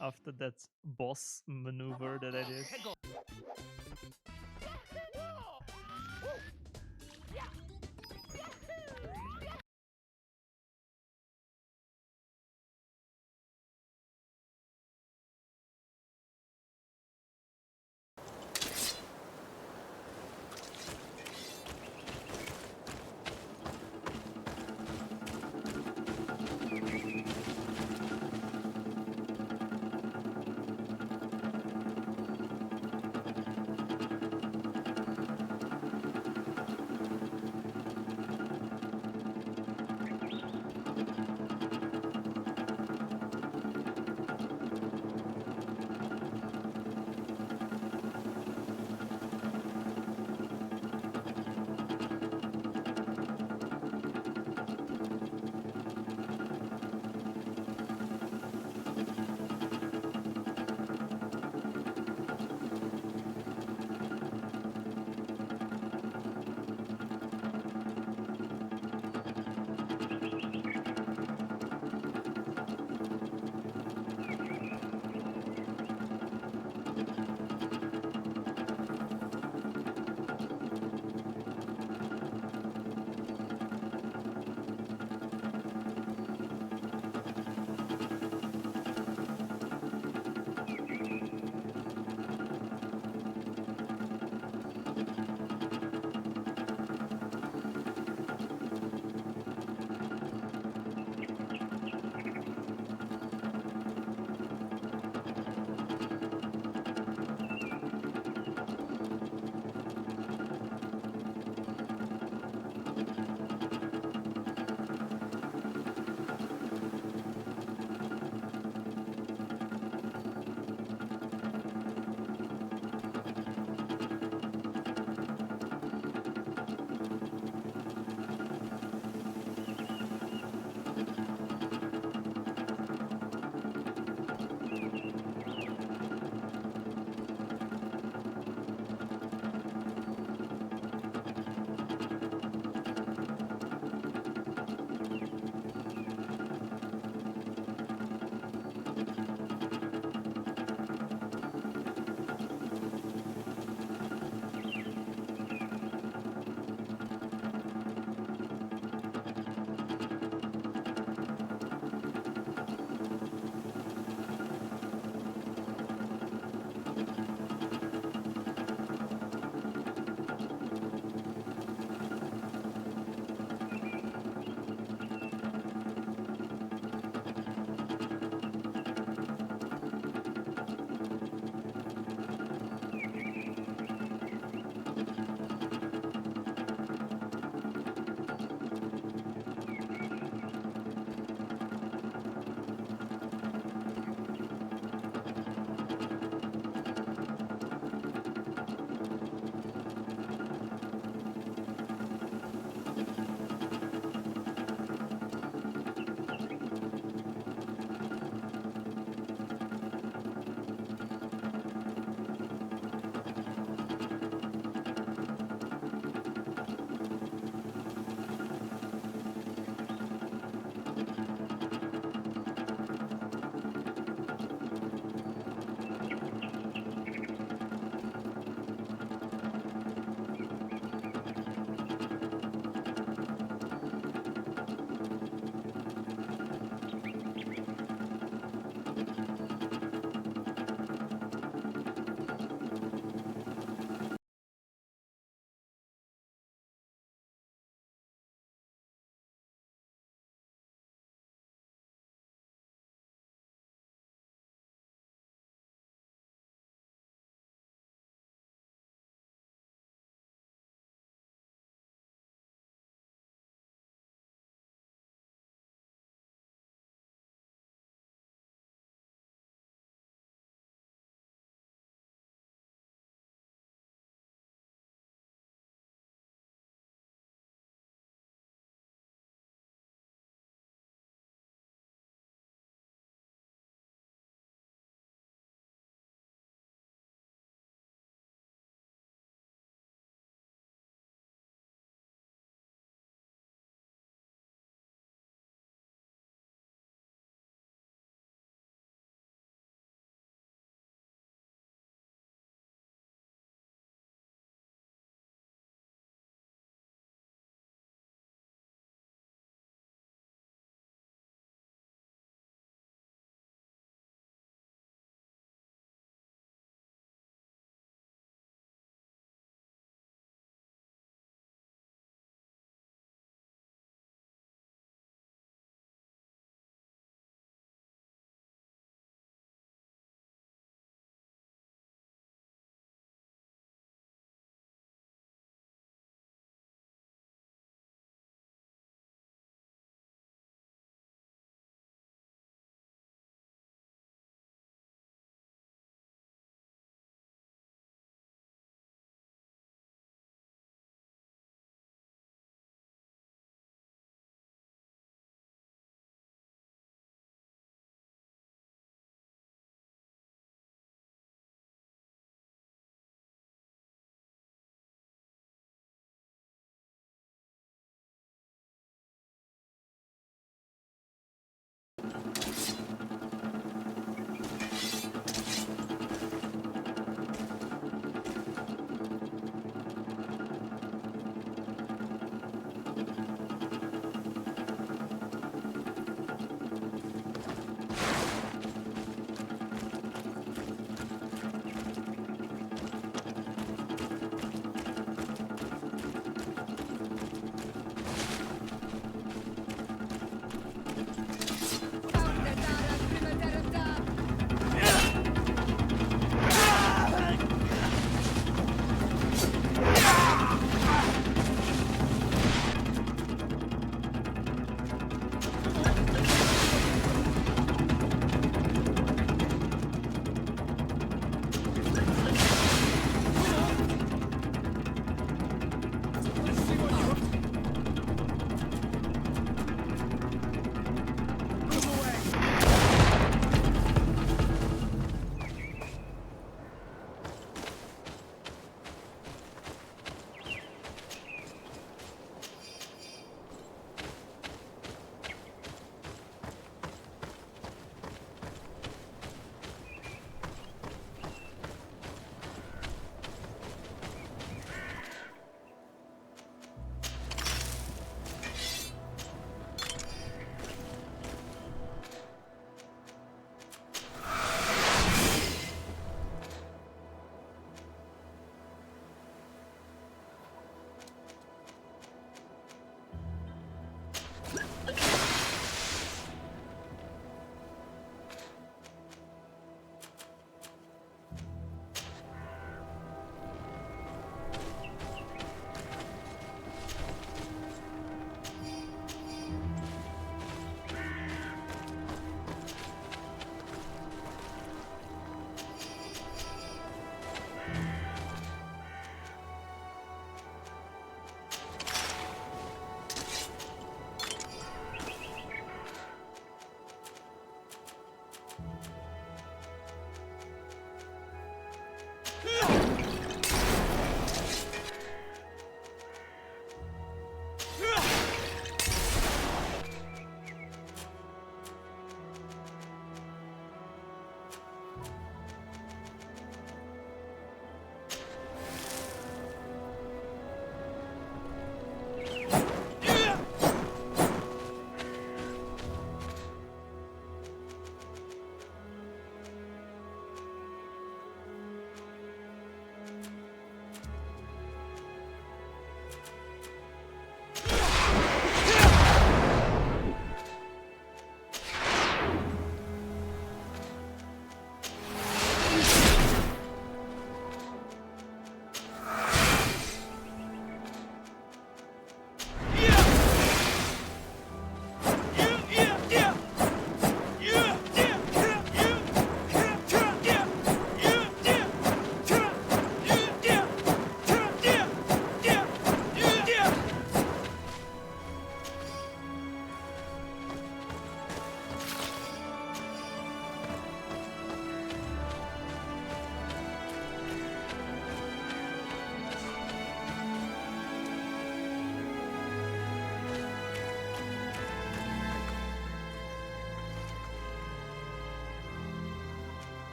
After that boss maneuver that I did.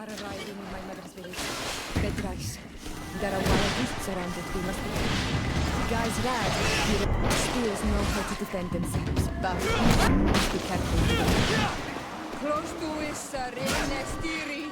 are arriving in my mother's village. Bedrice. There are wild beasts around it, we must be careful. Guys rad, spears know how to defend themselves, but we must be careful. Close to is Renestiri.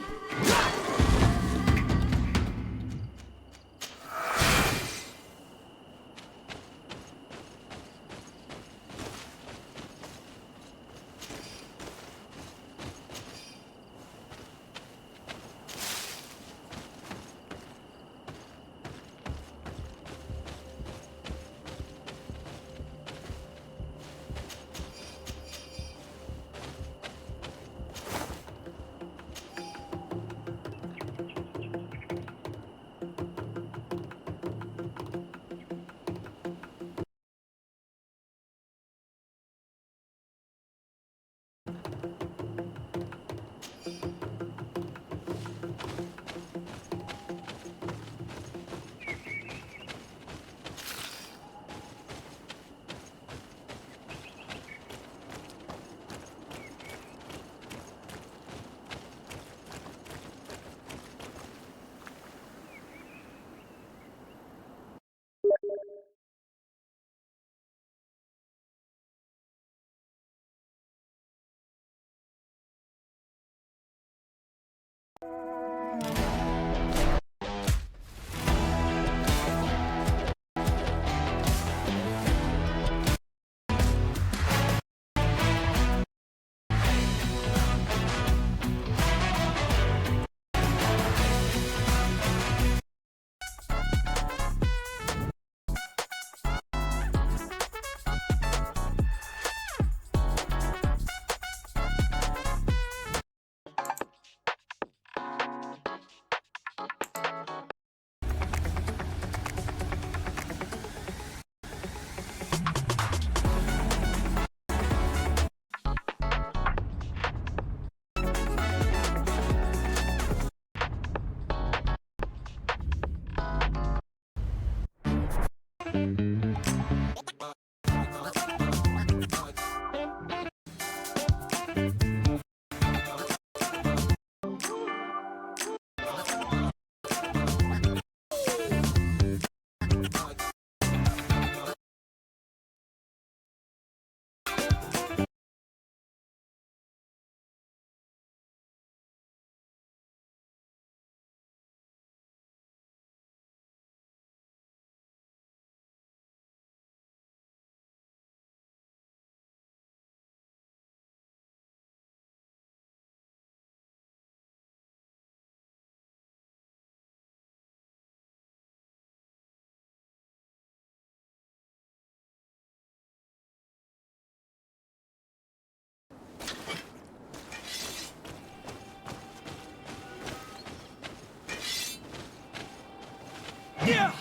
Yeah!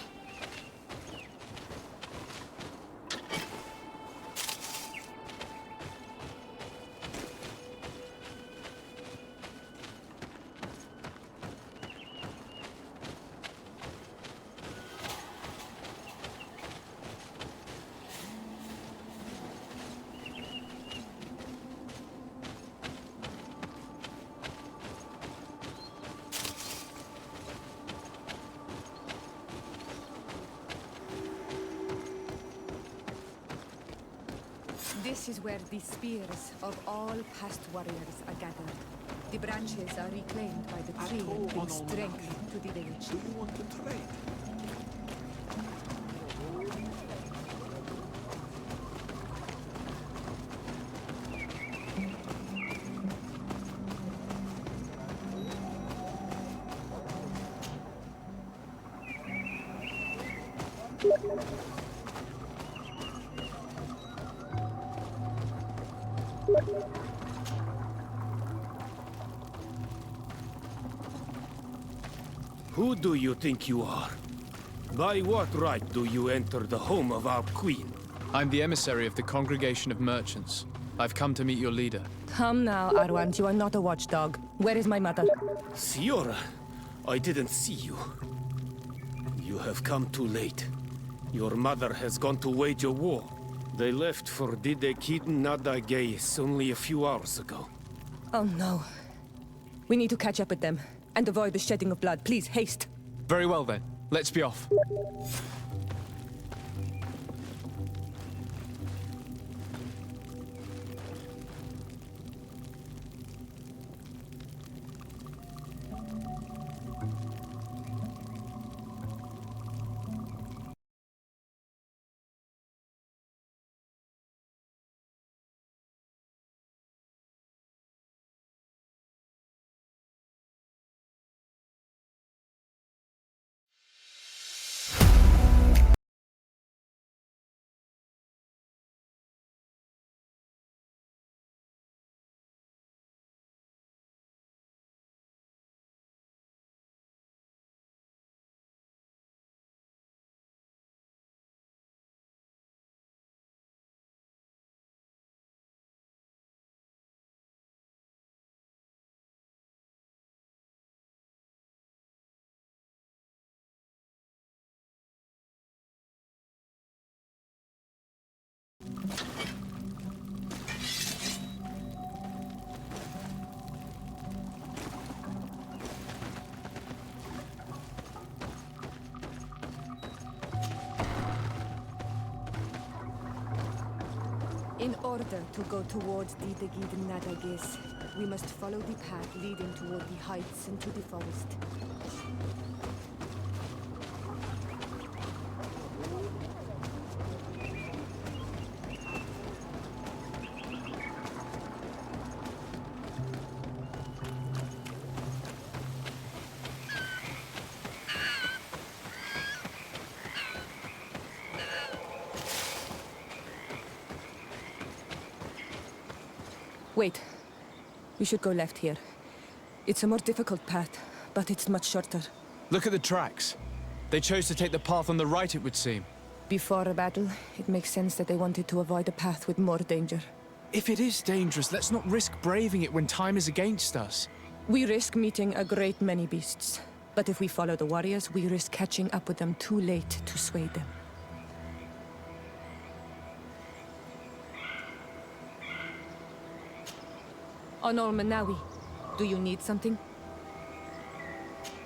This is where the spears of all past warriors are gathered. The branches are reclaimed by the tree and bring strength to the village. Do you want to trade? Who do you think you are? By what right do you enter the home of our queen? I'm the emissary of the Congregation of Merchants. I've come to meet your leader. Come now, Arwand, you are not a watchdog. Where is my mother? Siora, I didn't see you. You have come too late. Your mother has gone to wage a war. They left for Didekid Nadagais only a few hours ago. Oh no. We need to catch up with them. And avoid the shedding of blood. Please, haste. Very well then. Let's be off. In order to go towards the Degid Nadagis, we must follow the path leading toward the heights into the forest. Wait. We should go left here. It's a more difficult path, but it's much shorter. Look at the tracks. They chose to take the path on the right, it would seem. Before a battle, it makes sense that they wanted to avoid a path with more danger. If it is dangerous, let's not risk braving it when time is against us. We risk meeting a great many beasts. But if we follow the warriors, we risk catching up with them too late to sway them. Honor Manawi, do you need something?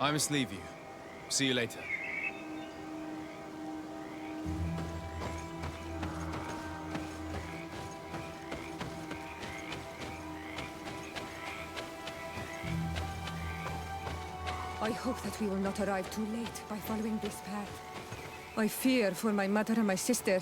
I must leave you. See you later. I hope that we will not arrive too late by following this path. I fear for my mother and my sister.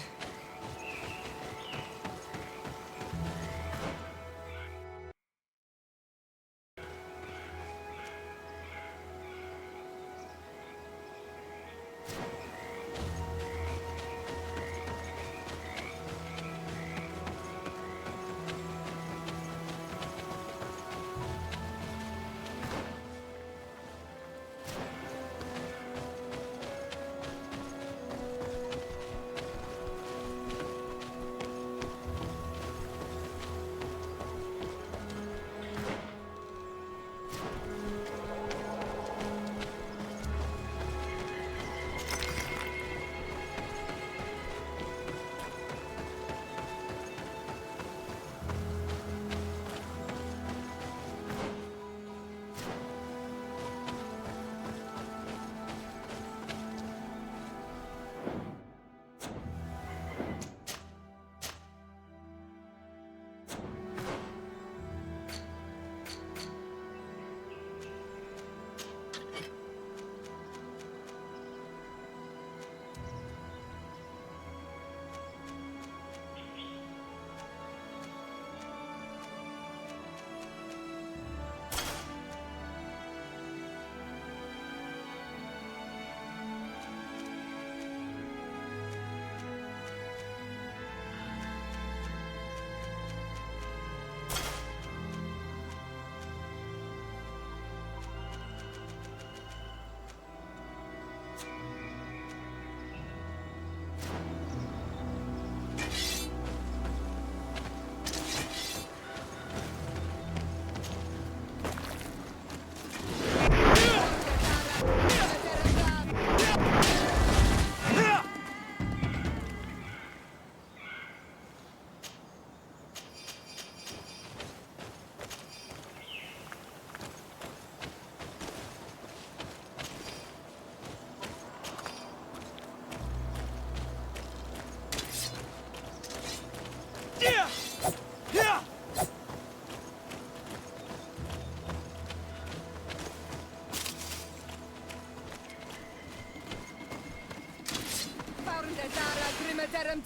lacrime terem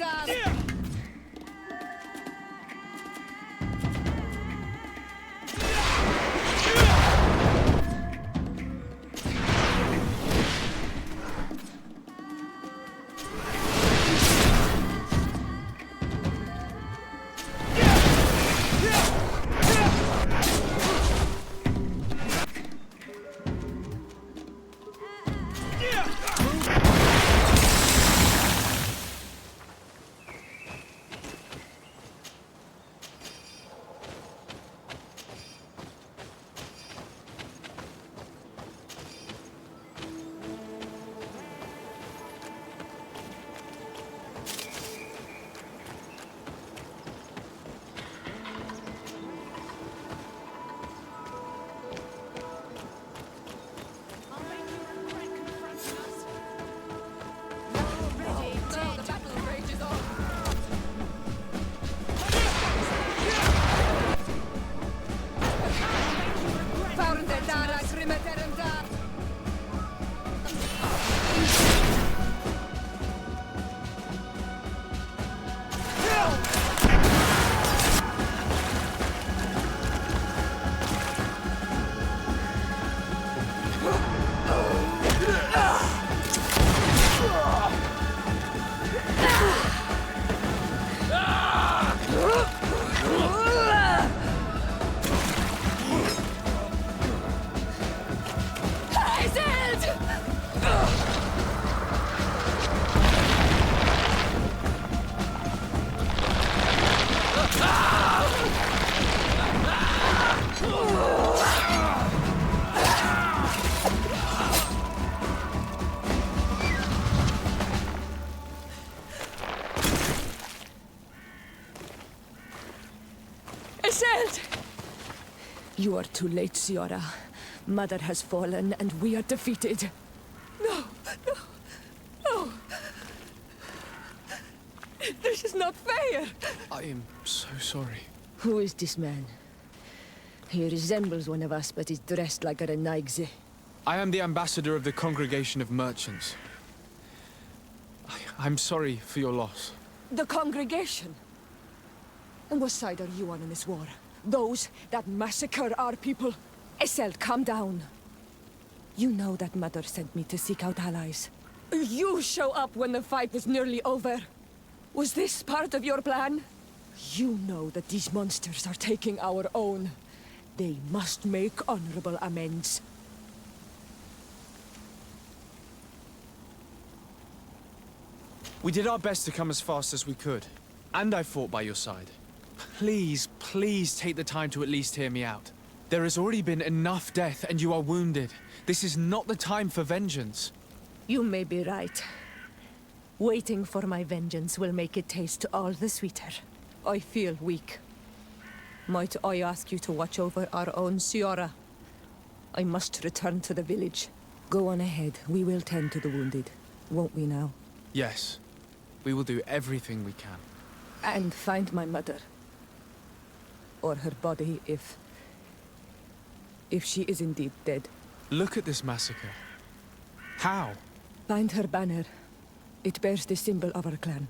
You are too late, Ciora. Mother has fallen, and we are defeated. No, no, no. This is not fair. I am so sorry. Who is this man? He resembles one of us, but is dressed like a Renaigze. I am the ambassador of the Congregation of Merchants. I'm sorry for your loss. The congregation? And what side are you on in this war? Those that massacre our people? Essel, calm down. You know that Mother sent me to seek out allies. You show up when the fight was nearly over. Was this part of your plan? You know that these monsters are taking our own. They must make honorable amends. We did our best to come as fast as we could. And I fought by your side. Please, please take the time to at least hear me out. There has already been enough death and you are wounded. This is not the time for vengeance. You may be right. Waiting for my vengeance will make it taste all the sweeter. I feel weak. Might I ask you to watch over our own Ciora? I must return to the village. Go on ahead. We will tend to the wounded. Won't we now? Yes. We will do everything we can. And find my mother. Or her body, if she is indeed dead. Look at this massacre. How? Find her banner. It bears the symbol of our clan.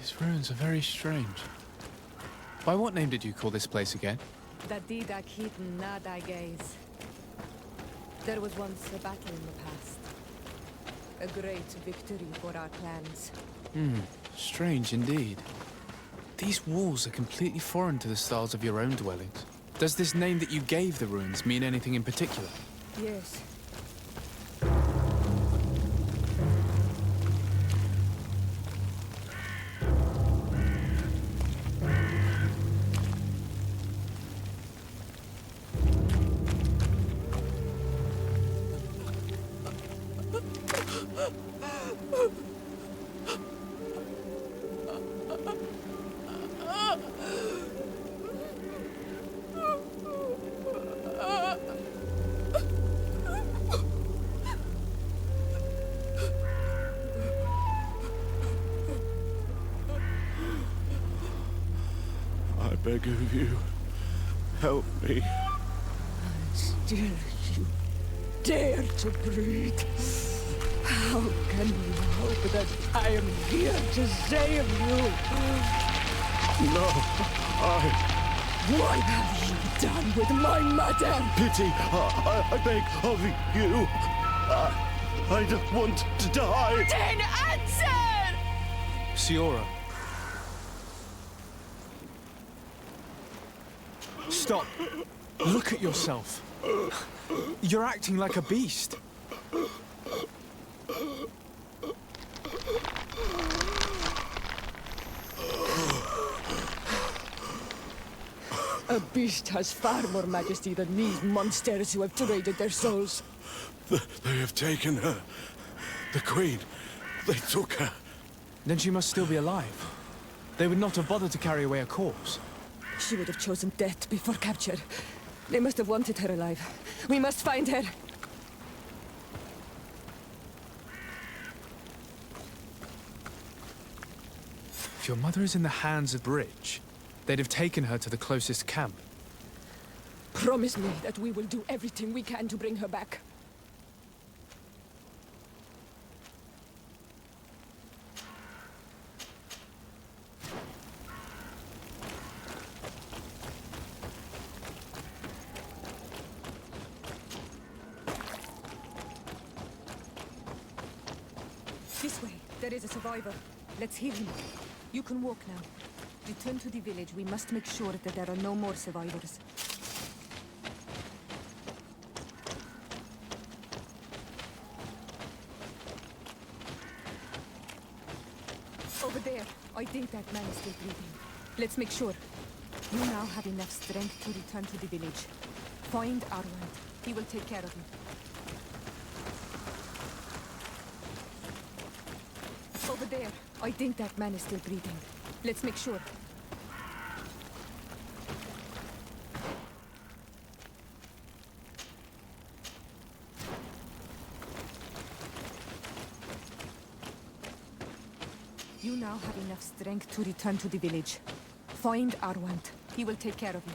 These ruins are very strange. By what name did you call this place again? Dadidak Heaton Nadagaze. There was once a battle in the past. A great victory for our clans. Strange indeed. These walls are completely foreign to the styles of your own dwellings. Does this name that you gave the ruins mean anything in particular? Yes. I beg of you, help me. Still you dare to breathe. How can you hope that I am here to save you? No, What have you done with my mother? pity, I beg of you. I don't want to die. Then answer! Siora. Stop. Look at yourself. You're acting like a beast. A beast has far more majesty than these monsters who have traded their souls. They have taken her. The Queen. They took her. Then she must still be alive. They would not have bothered to carry away a corpse. She would have chosen death before capture. They must have wanted her alive. We must find her. If your mother is in the hands of Bridge, they'd have taken her to the closest camp. Promise me that we will do everything we can to bring her back. This way. There is a survivor. Let's heal him. You can walk now. Return to the village. We must make sure that there are no more survivors. Over there. I think that man is still breathing. Let's make sure. You now have enough strength to return to the village. Find Arwand. He will take care of you. Over there. I think that man is still breathing. Let's make sure. You now have enough strength to return to the village. Find Arwand. He will take care of you.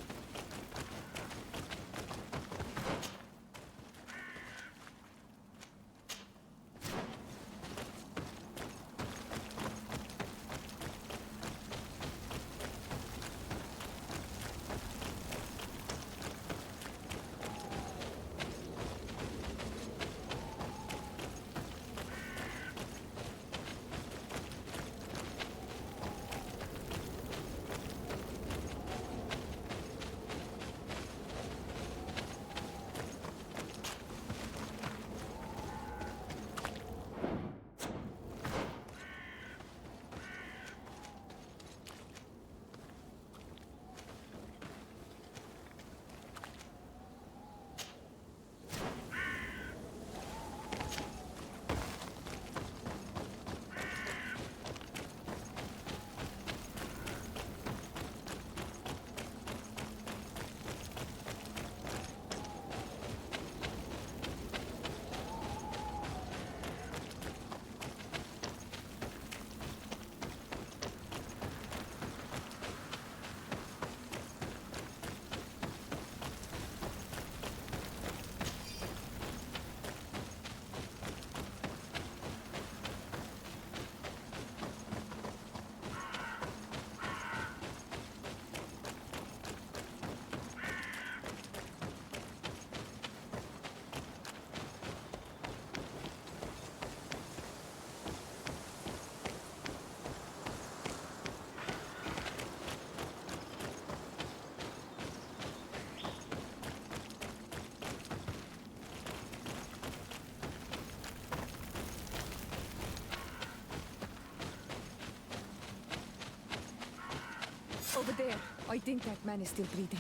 Over there. I think that man is still breathing.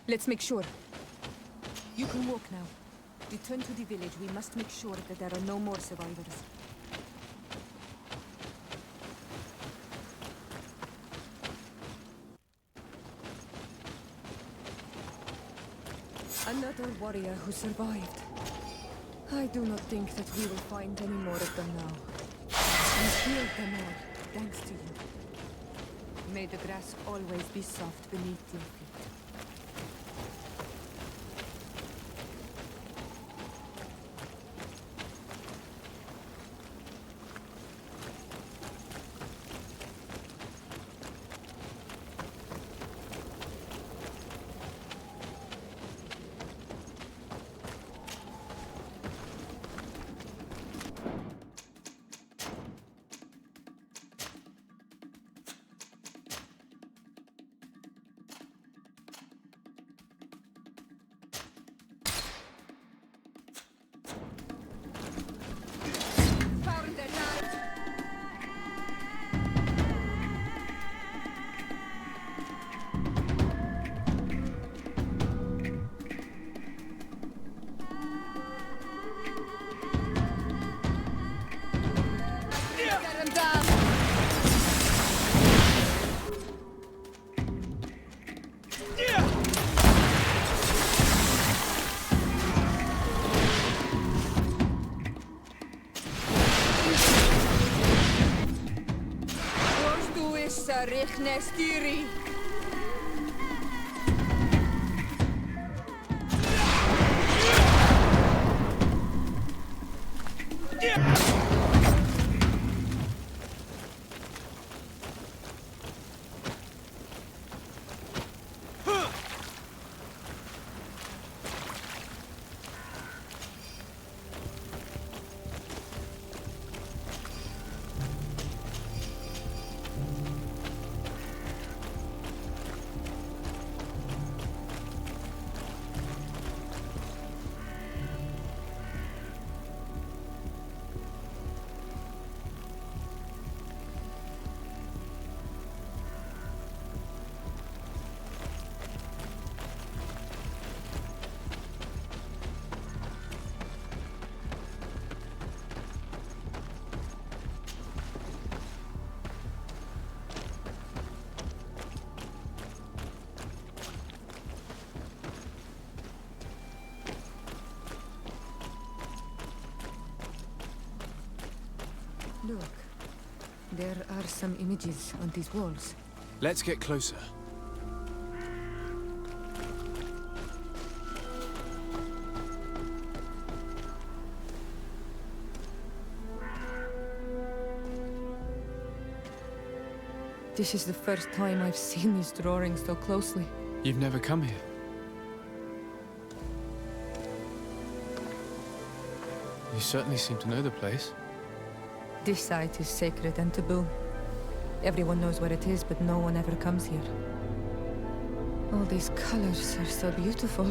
Let's make sure. You can walk now. Return to the village. We must make sure that there are no more survivors. Another warrior who survived. I do not think that we will find any more of them now. We killed them all, thanks to you. May the grass always be soft beneath your feet. Nestiri. Look, there are some images on these walls. Let's get closer. This is the first time I've seen these drawings so closely. You've never come here. You certainly seem to know the place. This site is sacred and taboo. Everyone knows where it is, but no one ever comes here. All these colors are so beautiful.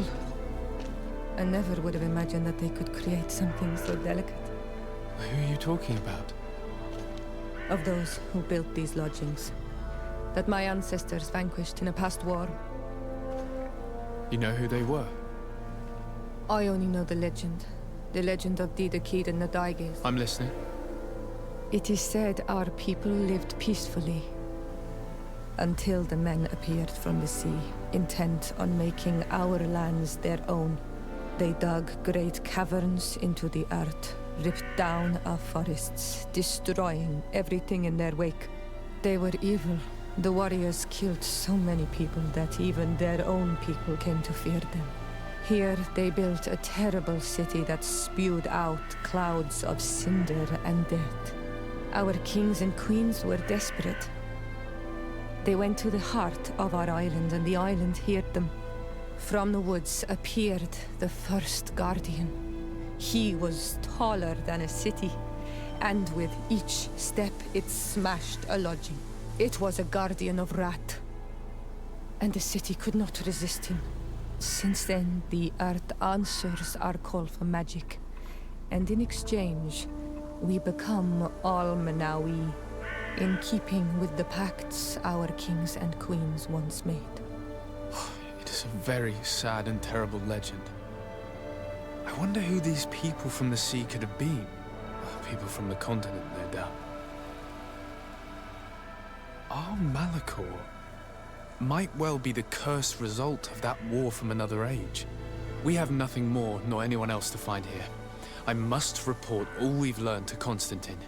I never would have imagined that they could create something so delicate. Who are you talking about? Of those who built these lodgings. That my ancestors vanquished in a past war. You know who they were? I only know the legend. The legend of the Kid and the Daiges. I'm listening. It is said our people lived peacefully until the men appeared from the sea, intent on making our lands their own. They dug great caverns into the earth, ripped down our forests, destroying everything in their wake. They were evil. The warriors killed so many people that even their own people came to fear them. Here they built a terrible city that spewed out clouds of cinder and death. Our kings and queens were desperate. They went to the heart of our island, and the island heard them. From the woods appeared the first guardian. He was taller than a city, and with each step it smashed a lodging. It was a guardian of Rat, and the city could not resist him. Since then, the earth answers our call for magic, and in exchange, we become Almanawi, in keeping with the pacts our kings and queens once made. It is a very sad and terrible legend. I wonder who these people from the sea could have been. People from the continent, no doubt. Our Malachor might well be the cursed result of that war from another age. We have nothing more, nor anyone else to find here. I must report all we've learned to Constantine.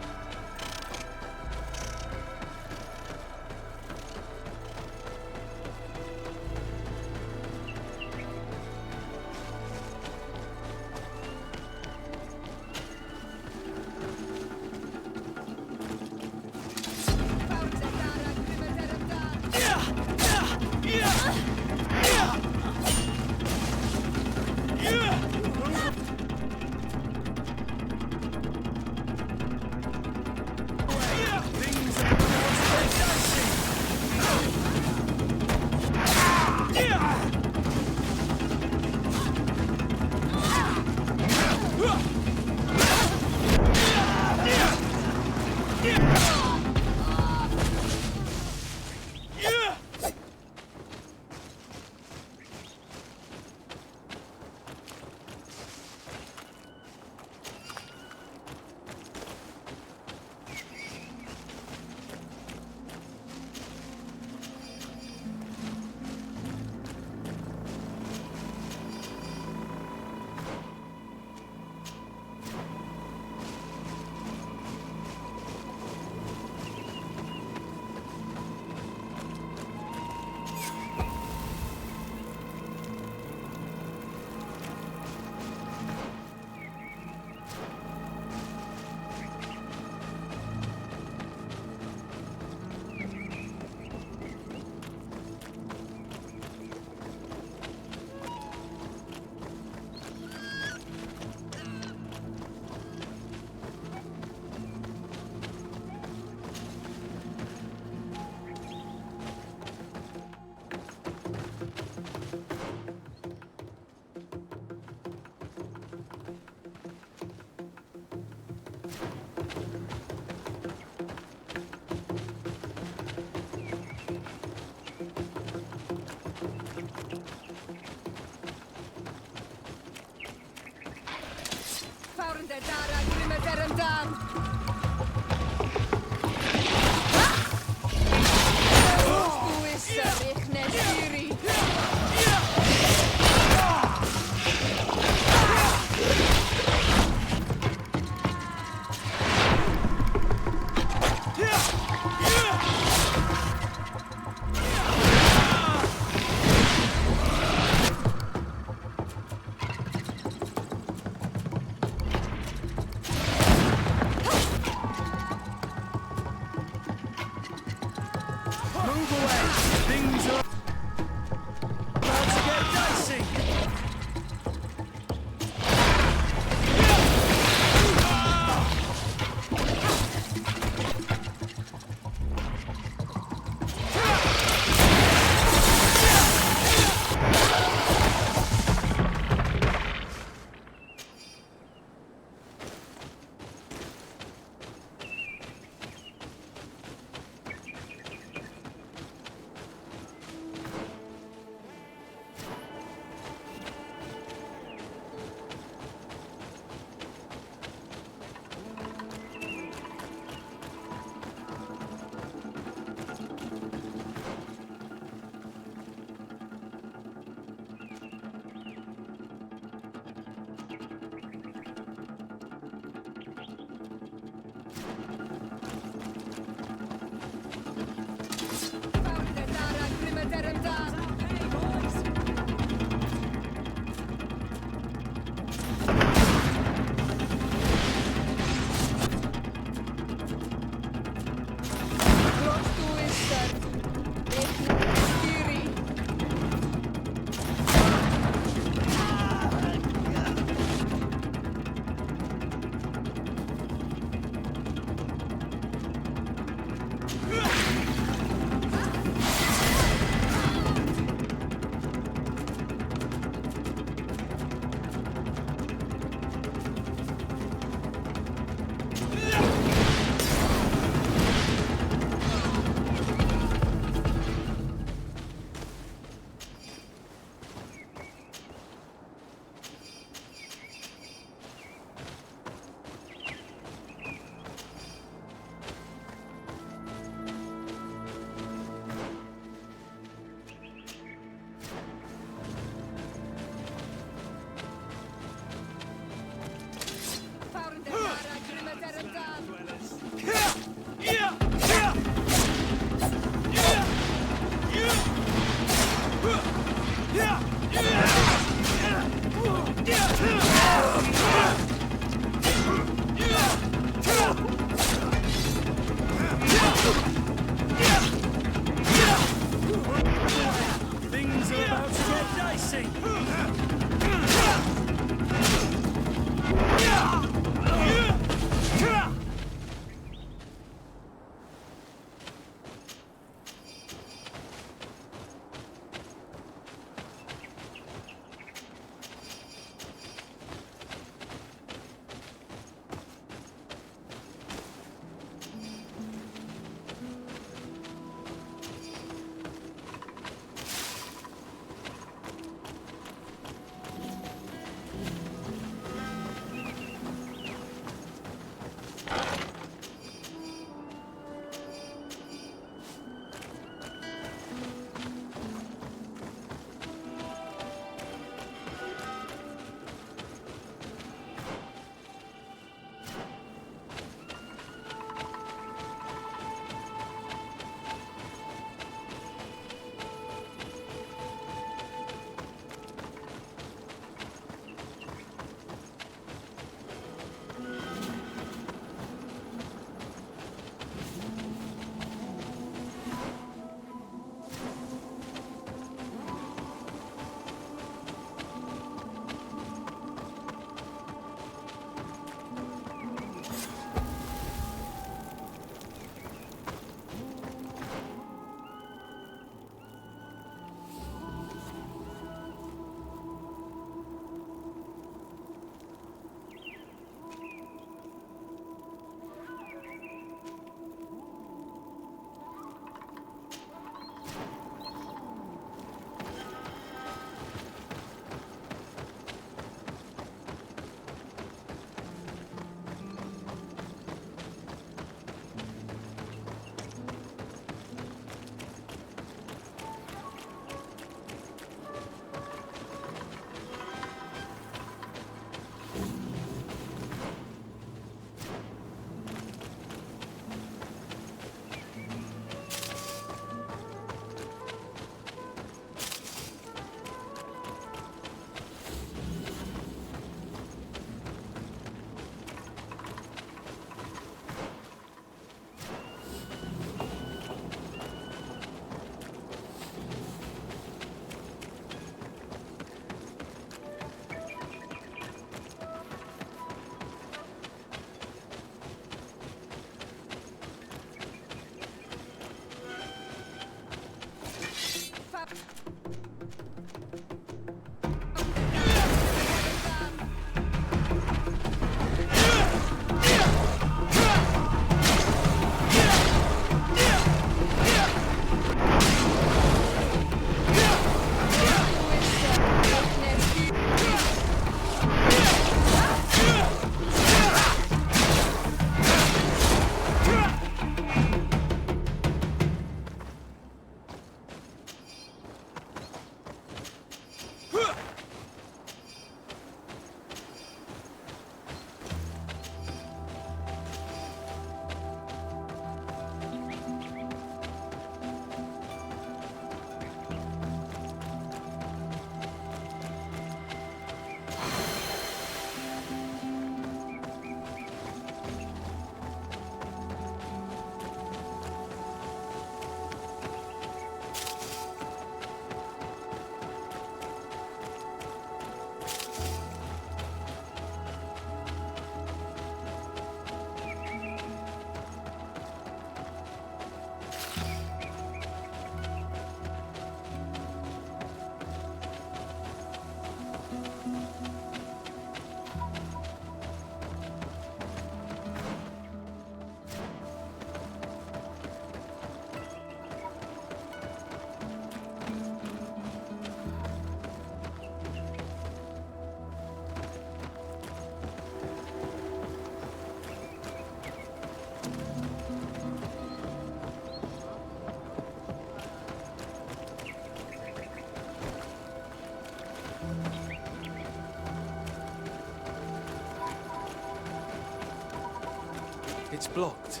It's blocked.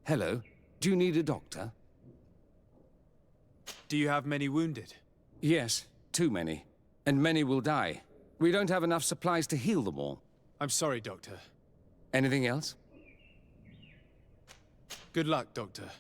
Hello. Do you need a doctor? Do you have many wounded? Yes, too many. And many will die. We don't have enough supplies to heal them all. I'm sorry, Doctor. Anything else? Good luck, Doctor.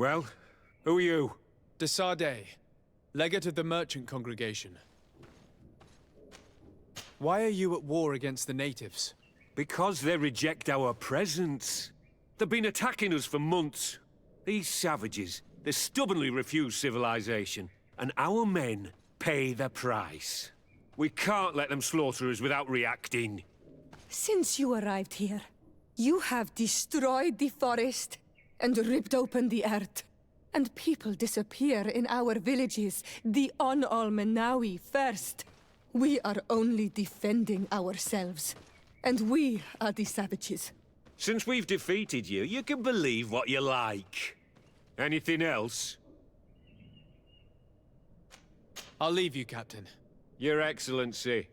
Well, who are you? De Sardet, legate of the merchant congregation. Why are you at war against the natives? Because they reject our presence. They've been attacking us for months. These savages, they stubbornly refuse civilization. And our men pay the price. We can't let them slaughter us without reacting. Since you arrived here, you have destroyed the forest and ripped open the earth. And people disappear in our villages, the On-Almenawi first. We are only defending ourselves. And we are the savages. Since we've defeated you, you can believe what you like. Anything else? I'll leave you, Captain. Your Excellency.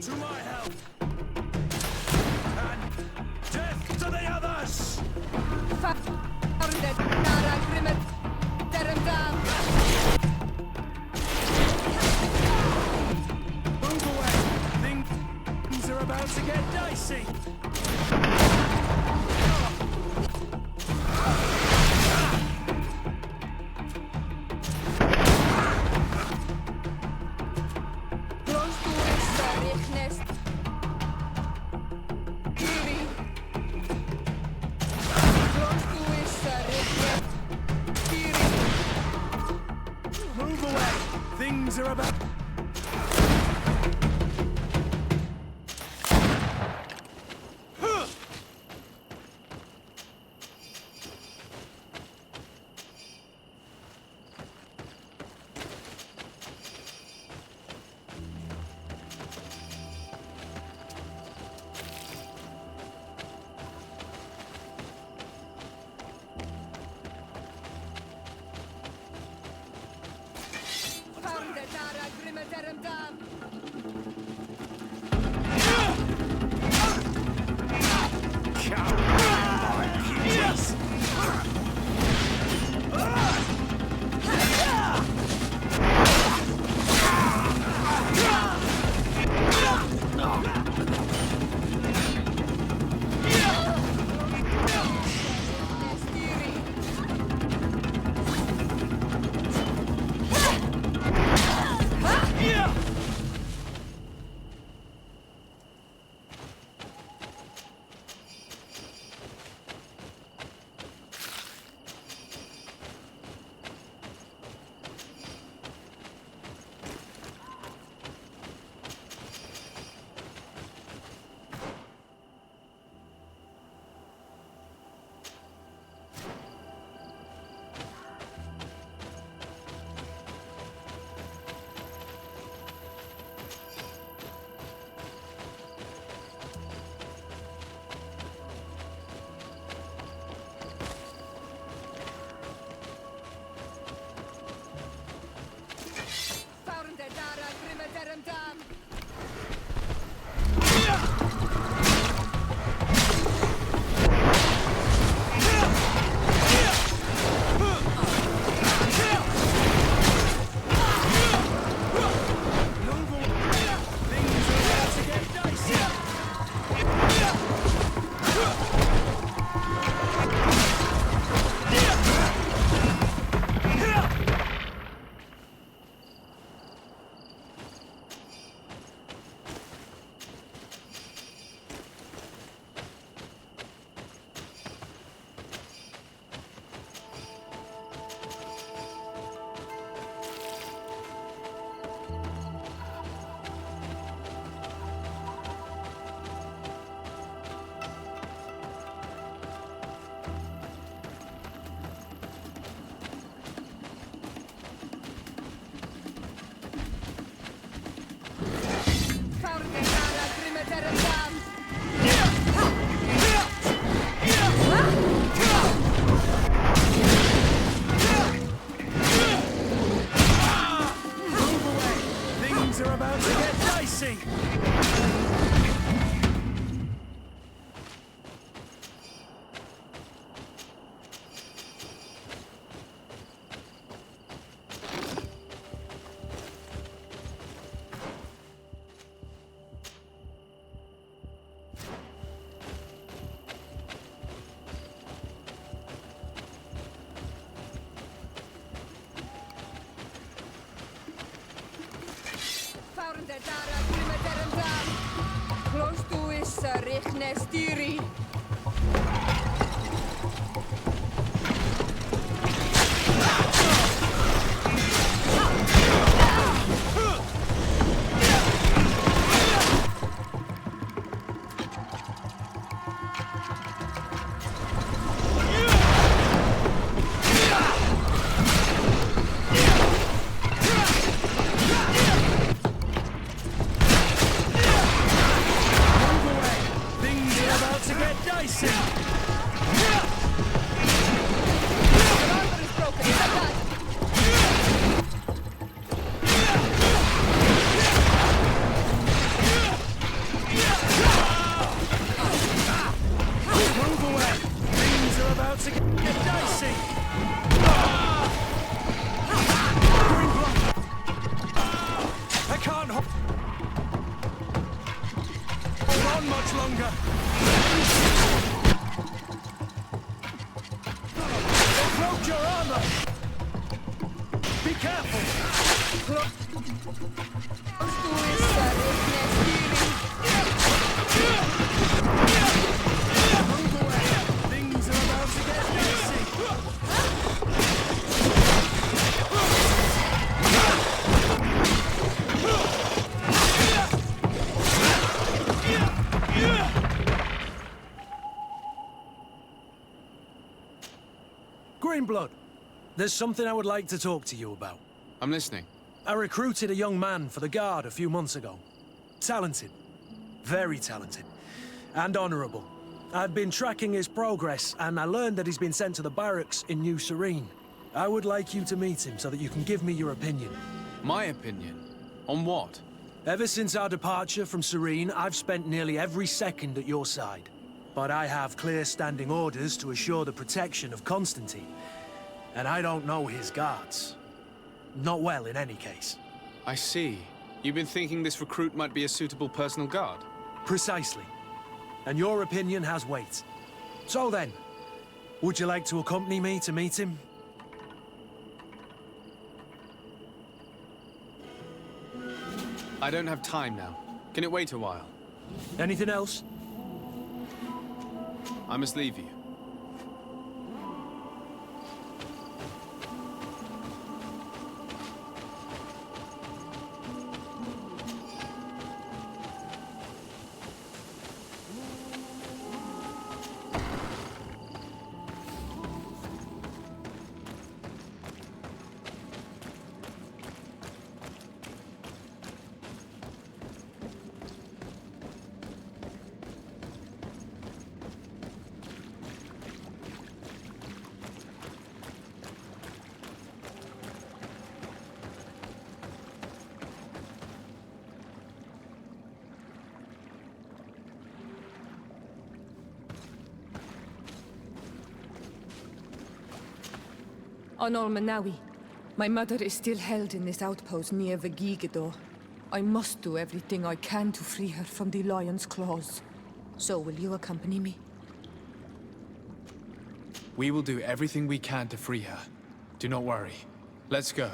To my help! And death to the others! Move away! Things are about to get dicey! Move away! Things are about... Close to is Richnestiri. Things are about to get your armor! Be careful! Things are about to get messy! Greenblood, there's something I would like to talk to you about. I'm listening. I recruited a young man for the Guard a few months ago. Talented. Very talented. And honorable. I've been tracking his progress, and I learned that he's been sent to the barracks in New Serene. I would like you to meet him so that you can give me your opinion. My opinion? On what? Ever since our departure from Serene, I've spent nearly every second at your side. But I have clear standing orders to assure the protection of Constantine. And I don't know his guards. Not well, in any case. I see. You've been thinking this recruit might be a suitable personal guard? Precisely. And your opinion has weight. So then, would you like to accompany me to meet him? I don't have time now. Can it wait a while? Anything else? I must leave you. Honor Manawi, my mother is still held in this outpost near Vegigador. I must do everything I can to free her from the lion's claws. So will you accompany me? We will do everything we can to free her. Do not worry. Let's go.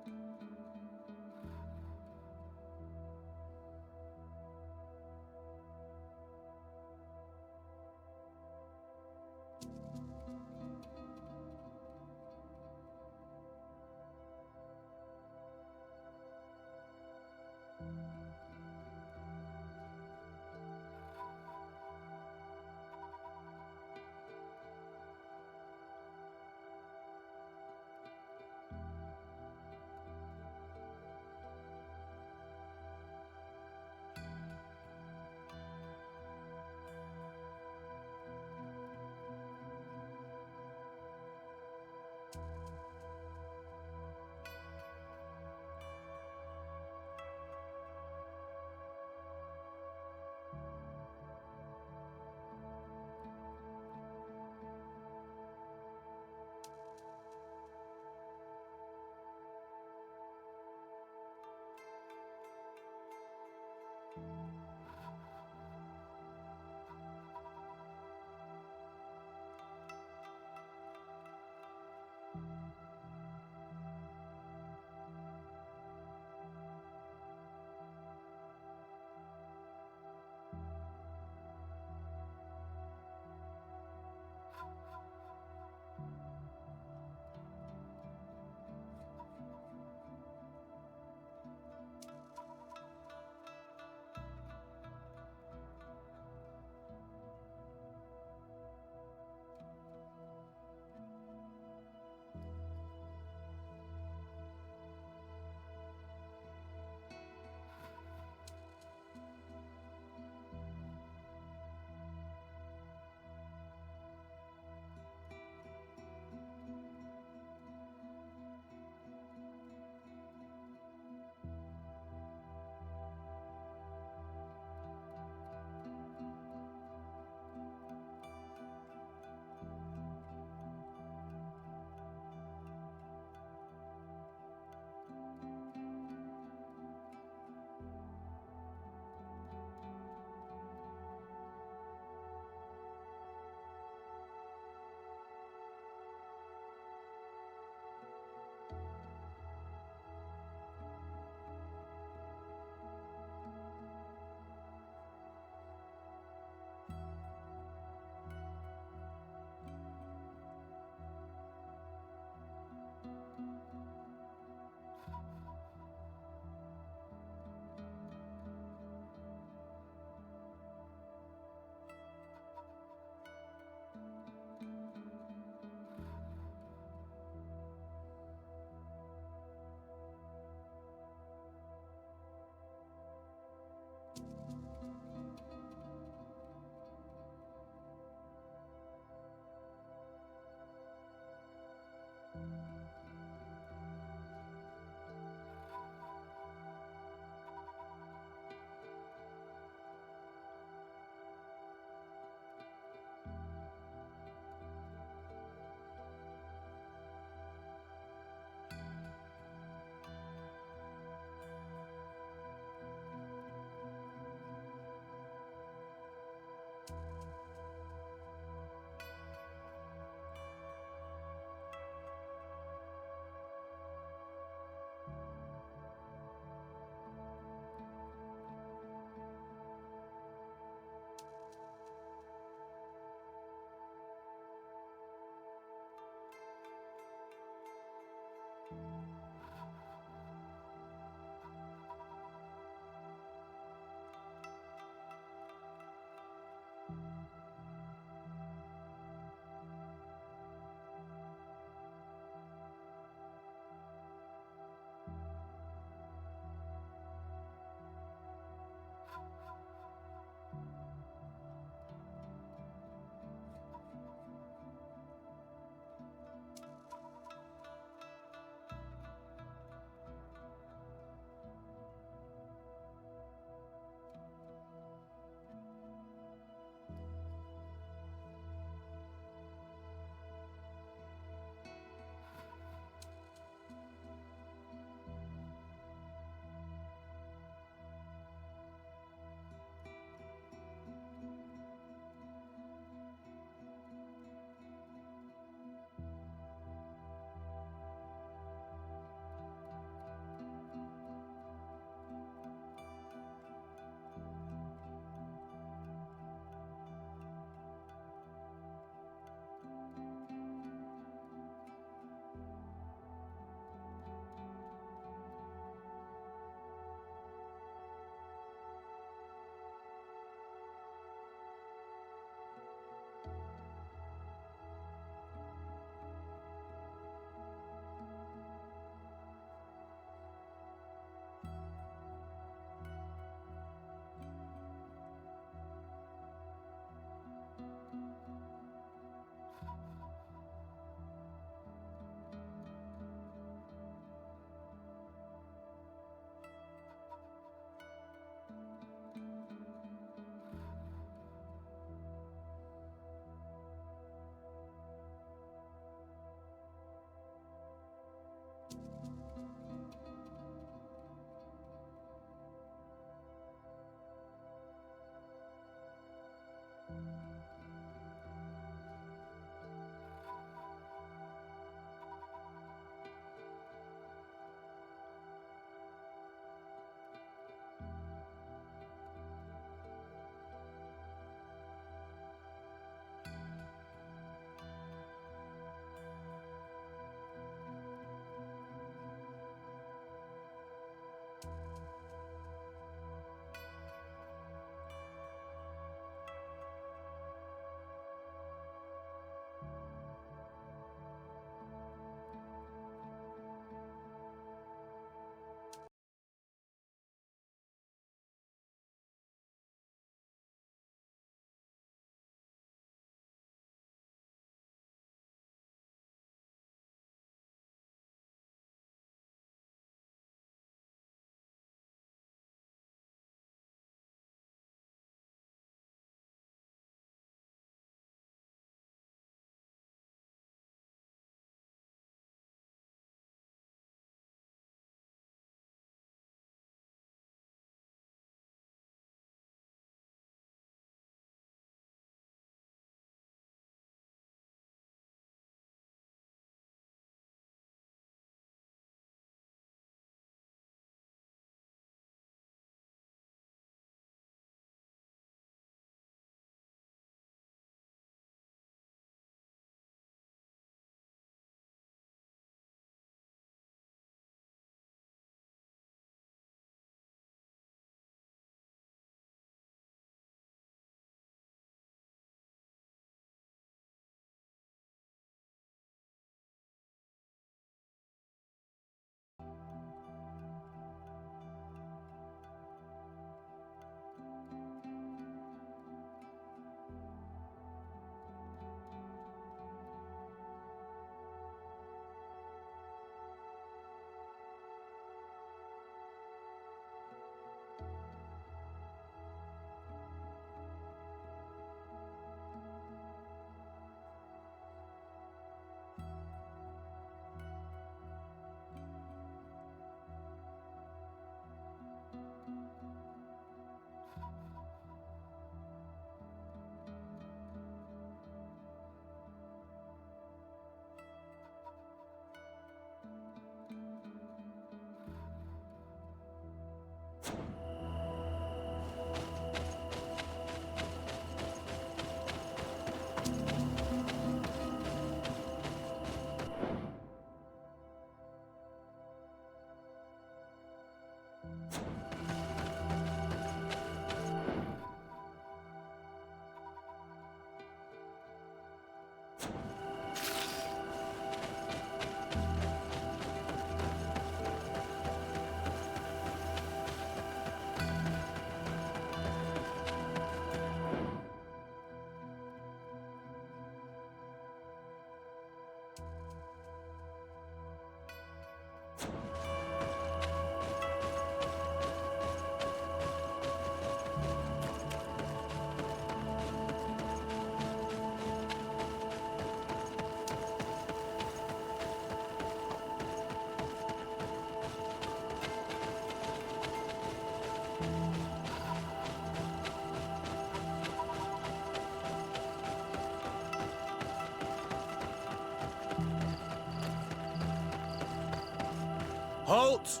Halt!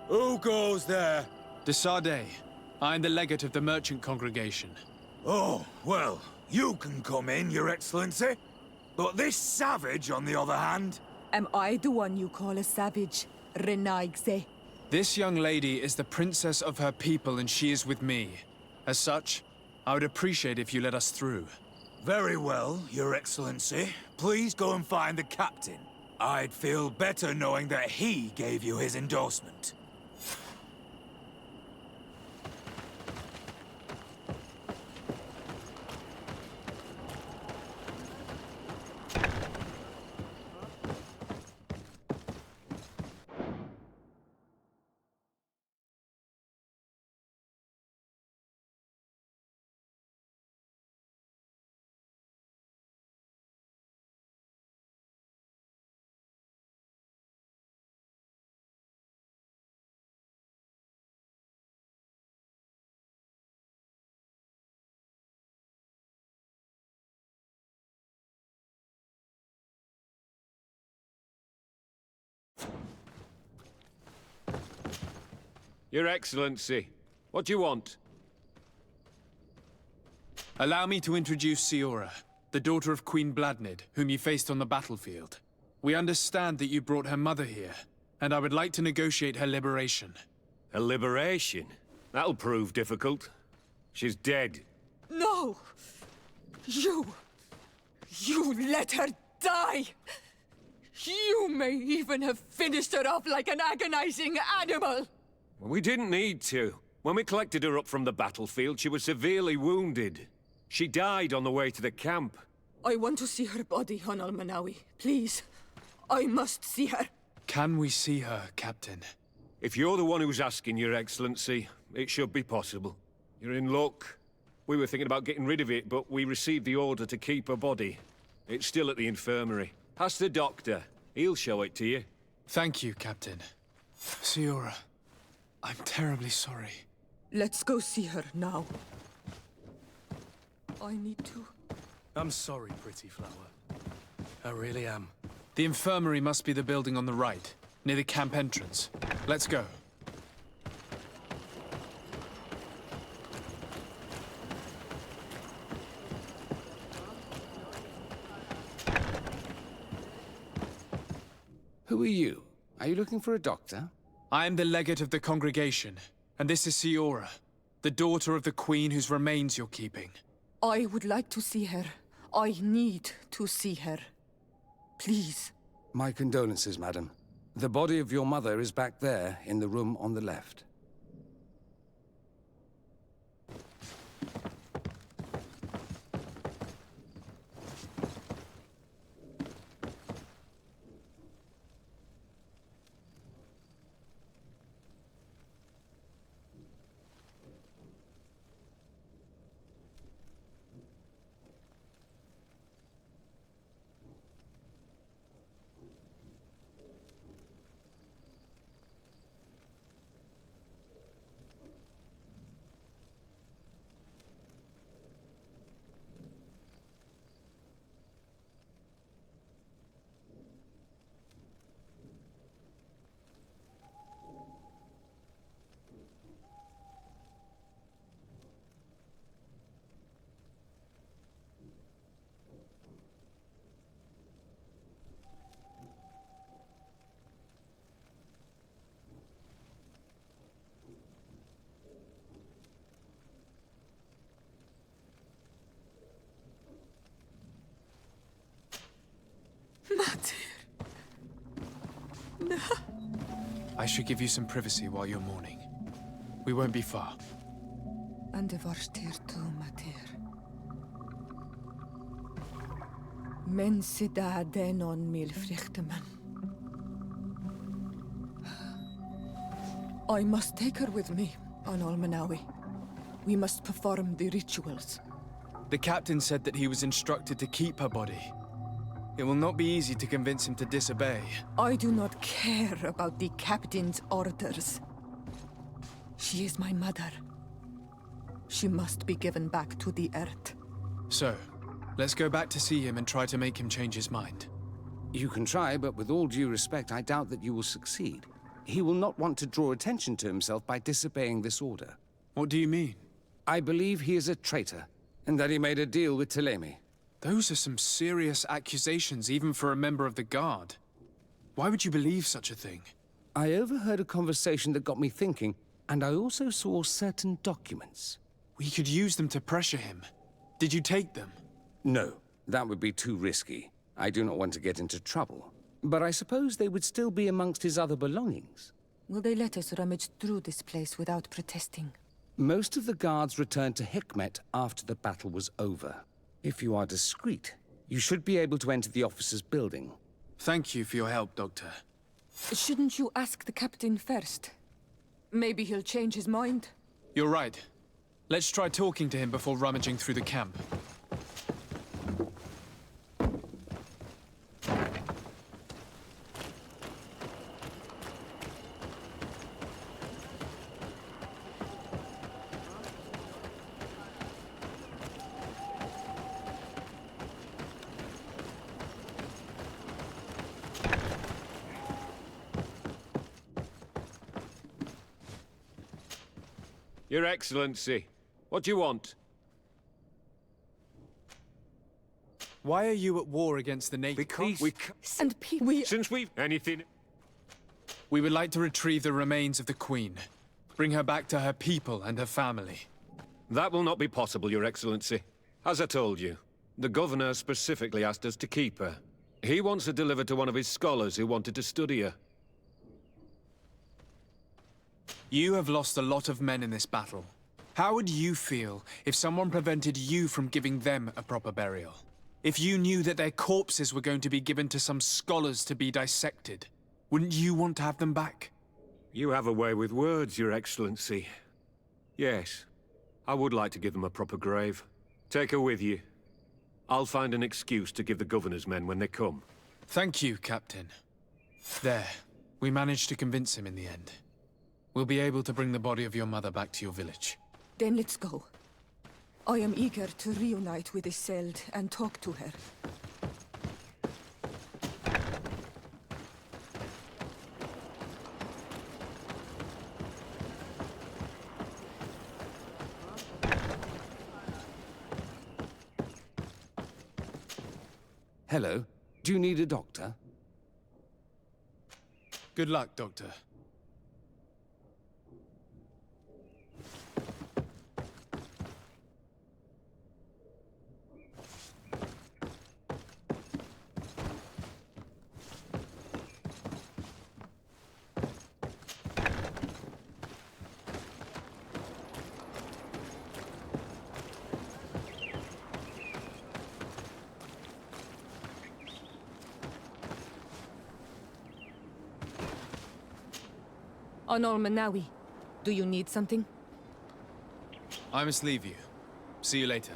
Who goes there? De Sardet. I'm the legate of the merchant congregation. Oh, well, you can come in, Your Excellency. But this savage, on the other hand... Am I the one you call a savage, Renaigze? This young lady is the princess of her people and she is with me. As such, I would appreciate if you let us through. Very well, Your Excellency. Please go and find the captain. I'd feel better knowing that he gave you his endorsement. Your Excellency, what do you want? Allow me to introduce Siora, the daughter of Queen Bladnid, whom you faced on the battlefield. We understand that you brought her mother here, and I would like to negotiate her liberation. A liberation? That'll prove difficult. She's dead. No! You let her die! You may even have finished her off like an agonizing animal! We didn't need to. When we collected her up from the battlefield, she was severely wounded. She died on the way to the camp. I want to see her body, Honal Manawi. Please. I must see her. Can we see her, Captain? If you're the one who's asking, Your Excellency, it should be possible. You're in luck. We were thinking about getting rid of it, but we received the order to keep her body. It's still at the infirmary. Ask the doctor. He'll show it to you. Thank you, Captain. Siora, I'm terribly sorry. Let's go see her now. I need to. I'm sorry, pretty flower. I really am. The infirmary must be the building on the right, near the camp entrance. Let's go. Who are you? Are you looking for a doctor? I am the legate of the congregation, and this is Siora, the daughter of the queen whose remains you're keeping. I would like to see her. I need to see her. Please. My condolences, madam. The body of your mother is back there, in the room on the left. I should give you some privacy while you're mourning. We won't be far. And de varstir tu mater. Men sida denon mil frichtemen. I must take her with me on Almanawi. We must perform the rituals. The captain said that he was instructed to keep her body. It will not be easy to convince him to disobey. I do not care about the captain's orders. She is my mother. She must be given back to the earth. So, let's go back to see him and try to make him change his mind. You can try, but with all due respect, I doubt that you will succeed. He will not want to draw attention to himself by disobeying this order. What do you mean? I believe he is a traitor, and that he made a deal with Ptolemy. Those are some serious accusations, even for a member of the Guard. Why would you believe such a thing? I overheard a conversation that got me thinking, and I also saw certain documents. We could use them to pressure him. Did you take them? No, that would be too risky. I do not want to get into trouble. But I suppose they would still be amongst his other belongings. Will they let us rummage through this place without protesting? Most of the guards returned to Hikmet after the battle was over. If you are discreet, you should be able to enter the officer's building. Thank you for your help, Doctor. Shouldn't you ask the captain first? Maybe he'll change his mind. You're right. Let's try talking to him before rummaging through the camp. Your Excellency, what do you want? Why are you at war against the natives? Because And we... since we've anything... We would like to retrieve the remains of the Queen. Bring her back to her people and her family. That will not be possible, Your Excellency. As I told you, the Governor specifically asked us to keep her. He wants her delivered to one of his scholars who wanted to study her. You have lost a lot of men in this battle. How would you feel if someone prevented you from giving them a proper burial? If you knew that their corpses were going to be given to some scholars to be dissected, wouldn't you want to have them back? You have a way with words, Your Excellency. Yes, I would like to give them a proper grave. Take her with you. I'll find an excuse to give the Governor's men when they come. Thank you, Captain. There. We managed to convince him in the end. We'll be able to bring the body of your mother back to your village. Then let's go. I am eager to reunite with Iseld and talk to her. Hello, do you need a doctor? Good luck, Doctor. On Almanawi, do you need something? I must leave you. See you later.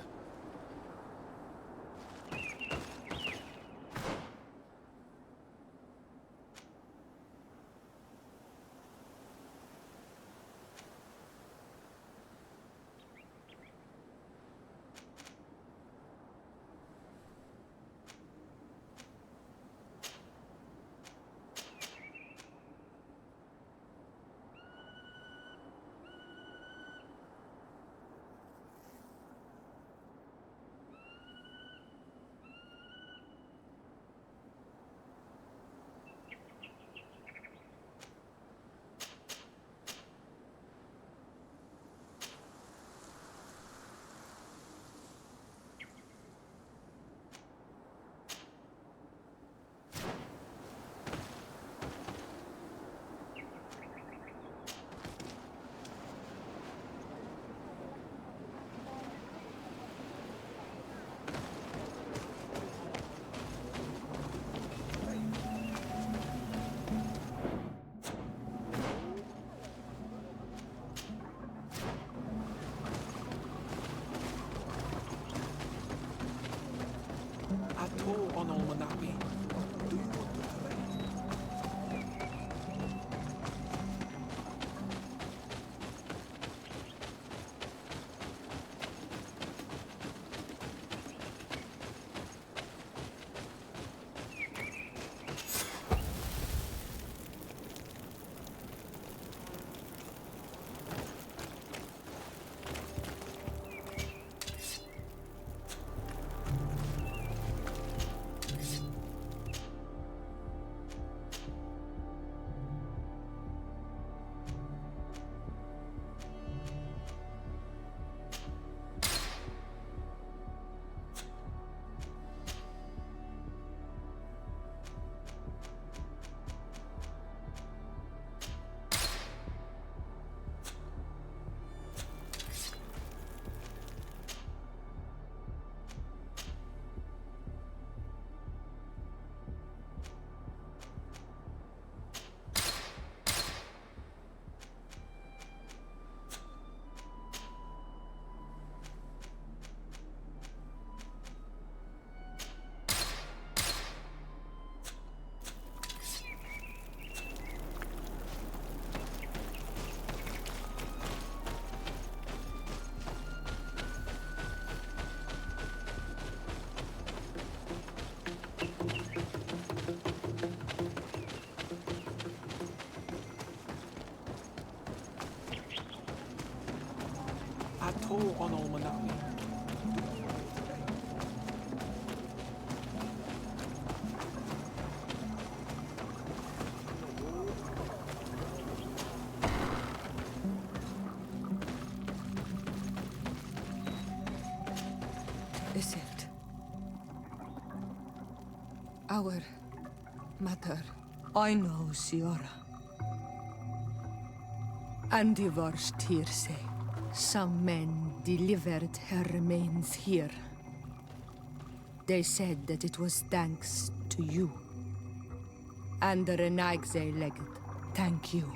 Is it? Our mother. I know, Siora. And the worst hearsay. Some men delivered her remains here. They said that it was thanks to you. And the Renagze legate. Thank you.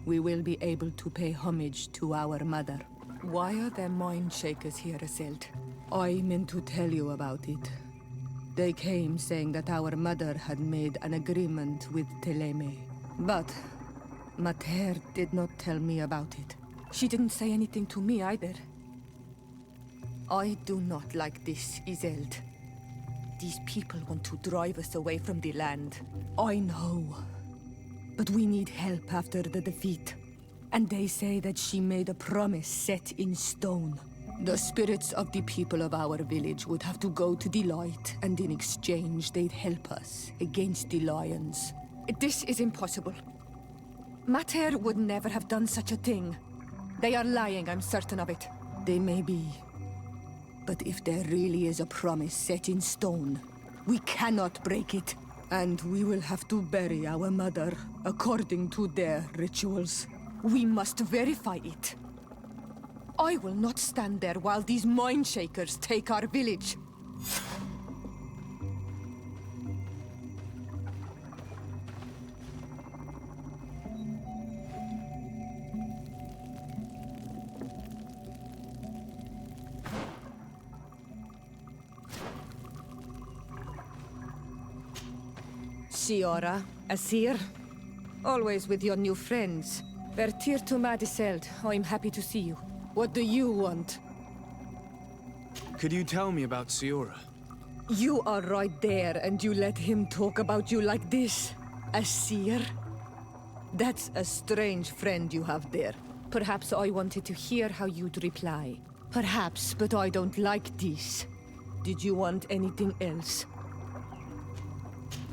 We will be able to pay homage to our mother. Why are there mind shakers here, Iselt? I meant to tell you about it. They came saying that our mother had made an agreement with Teleme. But Mater did not tell me about it. She didn't say anything to me either. I do not like this, Iselt. These people want to drive us away from the land. I know. But we need help after the defeat. And they say that she made a promise set in stone. The spirits of the people of our village would have to go to the light, and in exchange they'd help us against the lions. This is impossible. Mater would never have done such a thing. They are lying, I'm certain of it. They may be. But if there really is a promise set in stone, we cannot break it. And we will have to bury our mother according to their rituals. We must verify it. I will not stand there while these mind shakers take our village. Siora, Asir, always with your new friends. Vertir to Madiseld, I'm happy to see you. What do you want? Could you tell me about Siora? You are right there, and you let him talk about you like this? Asir? That's a strange friend you have there. Perhaps I wanted to hear how you'd reply. Perhaps, but I don't like this. Did you want anything else?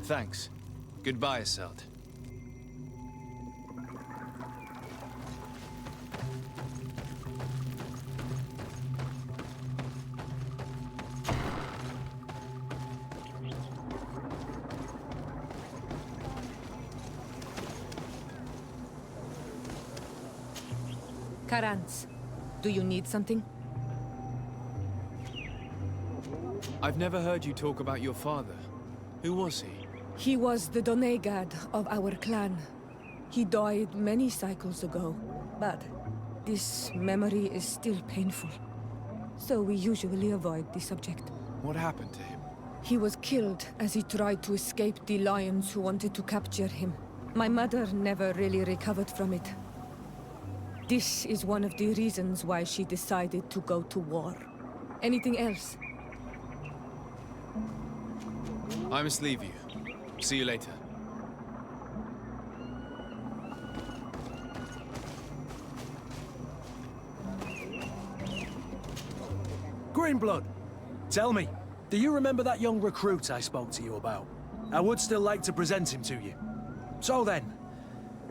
Thanks. Goodbye, Iselt. Karans, do you need something? I've never heard you talk about your father. Who was he? He was the Donegad of our clan. He died many cycles ago, but this memory is still painful. So we usually avoid the subject. What happened to him? He was killed as he tried to escape the lions who wanted to capture him. My mother never really recovered from it. This is one of the reasons why she decided to go to war. Anything else? I must leave you. See you later. Greenblood, tell me, do you remember that young recruit I spoke to you about? I would still like to present him to you. So then,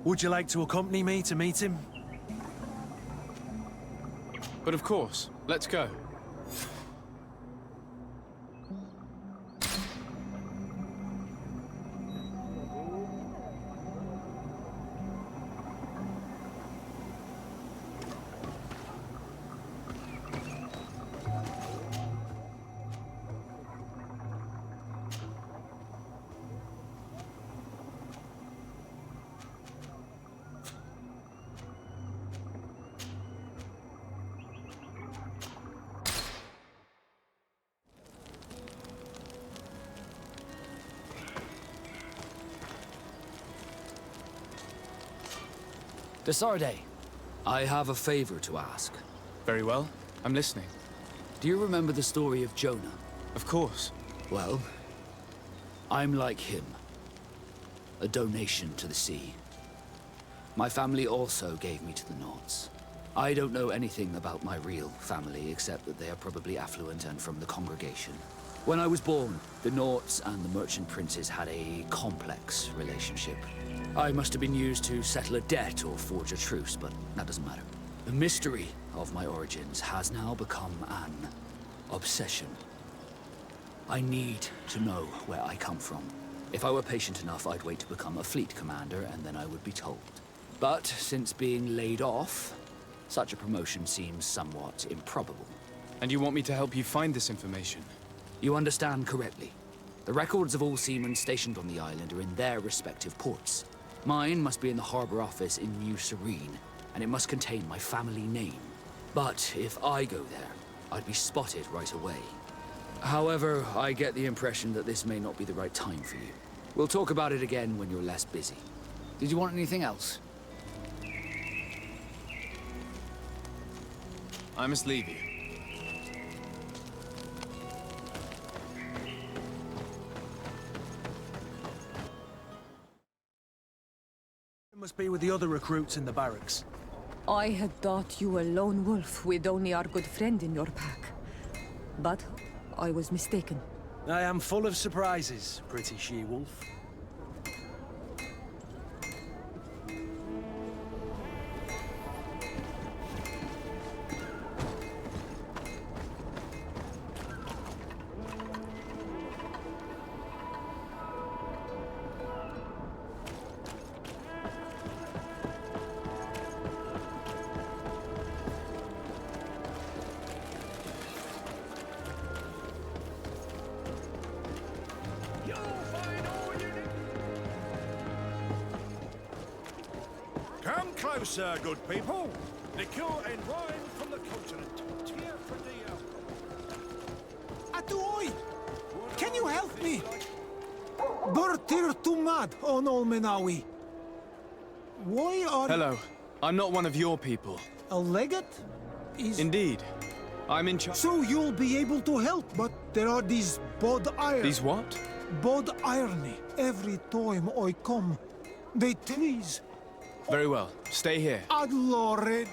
would you like to accompany me to meet him? But of course, let's go. Desarde, I have a favor to ask. Very well. I'm listening. Do you remember the story of Jonah? Of course. Well, I'm like him. A donation to the sea. My family also gave me to the Nords. I don't know anything about my real family, except that they are probably affluent and from the congregation. When I was born, the Norts and the merchant princes had a complex relationship. I must have been used to settle a debt or forge a truce, but that doesn't matter. The mystery of my origins has now become an obsession. I need to know where I come from. If I were patient enough, I'd wait to become a fleet commander, and then I would be told. But since being laid off, such a promotion seems somewhat improbable. And you want me to help you find this information? You understand correctly. The records of all seamen stationed on the island are in their respective ports. Mine must be in the harbor office in New Serene, and it must contain my family name. But if I go there, I'd be spotted right away. However, I get the impression that this may not be the right time for you. We'll talk about it again when you're less busy. Did you want anything else? I must leave you. It must be with the other recruits in the barracks. I had thought you a lone wolf with only our good friend in your pack. But I was mistaken. I am full of surprises, pretty she-wolf. Come closer, good people. Liquor and wine from the continent. Tear for the alcohol. Atuoi! Can you help me? Burtir Tumad on Olmenawi. Why are Hello. I'm not one of your people. a legate? Is Indeed. I'm in charge. so you'll be able to help, but there are these bod iron. These what? bod irony. Every time I come, they tease. Very well. Stay here. Ad lord.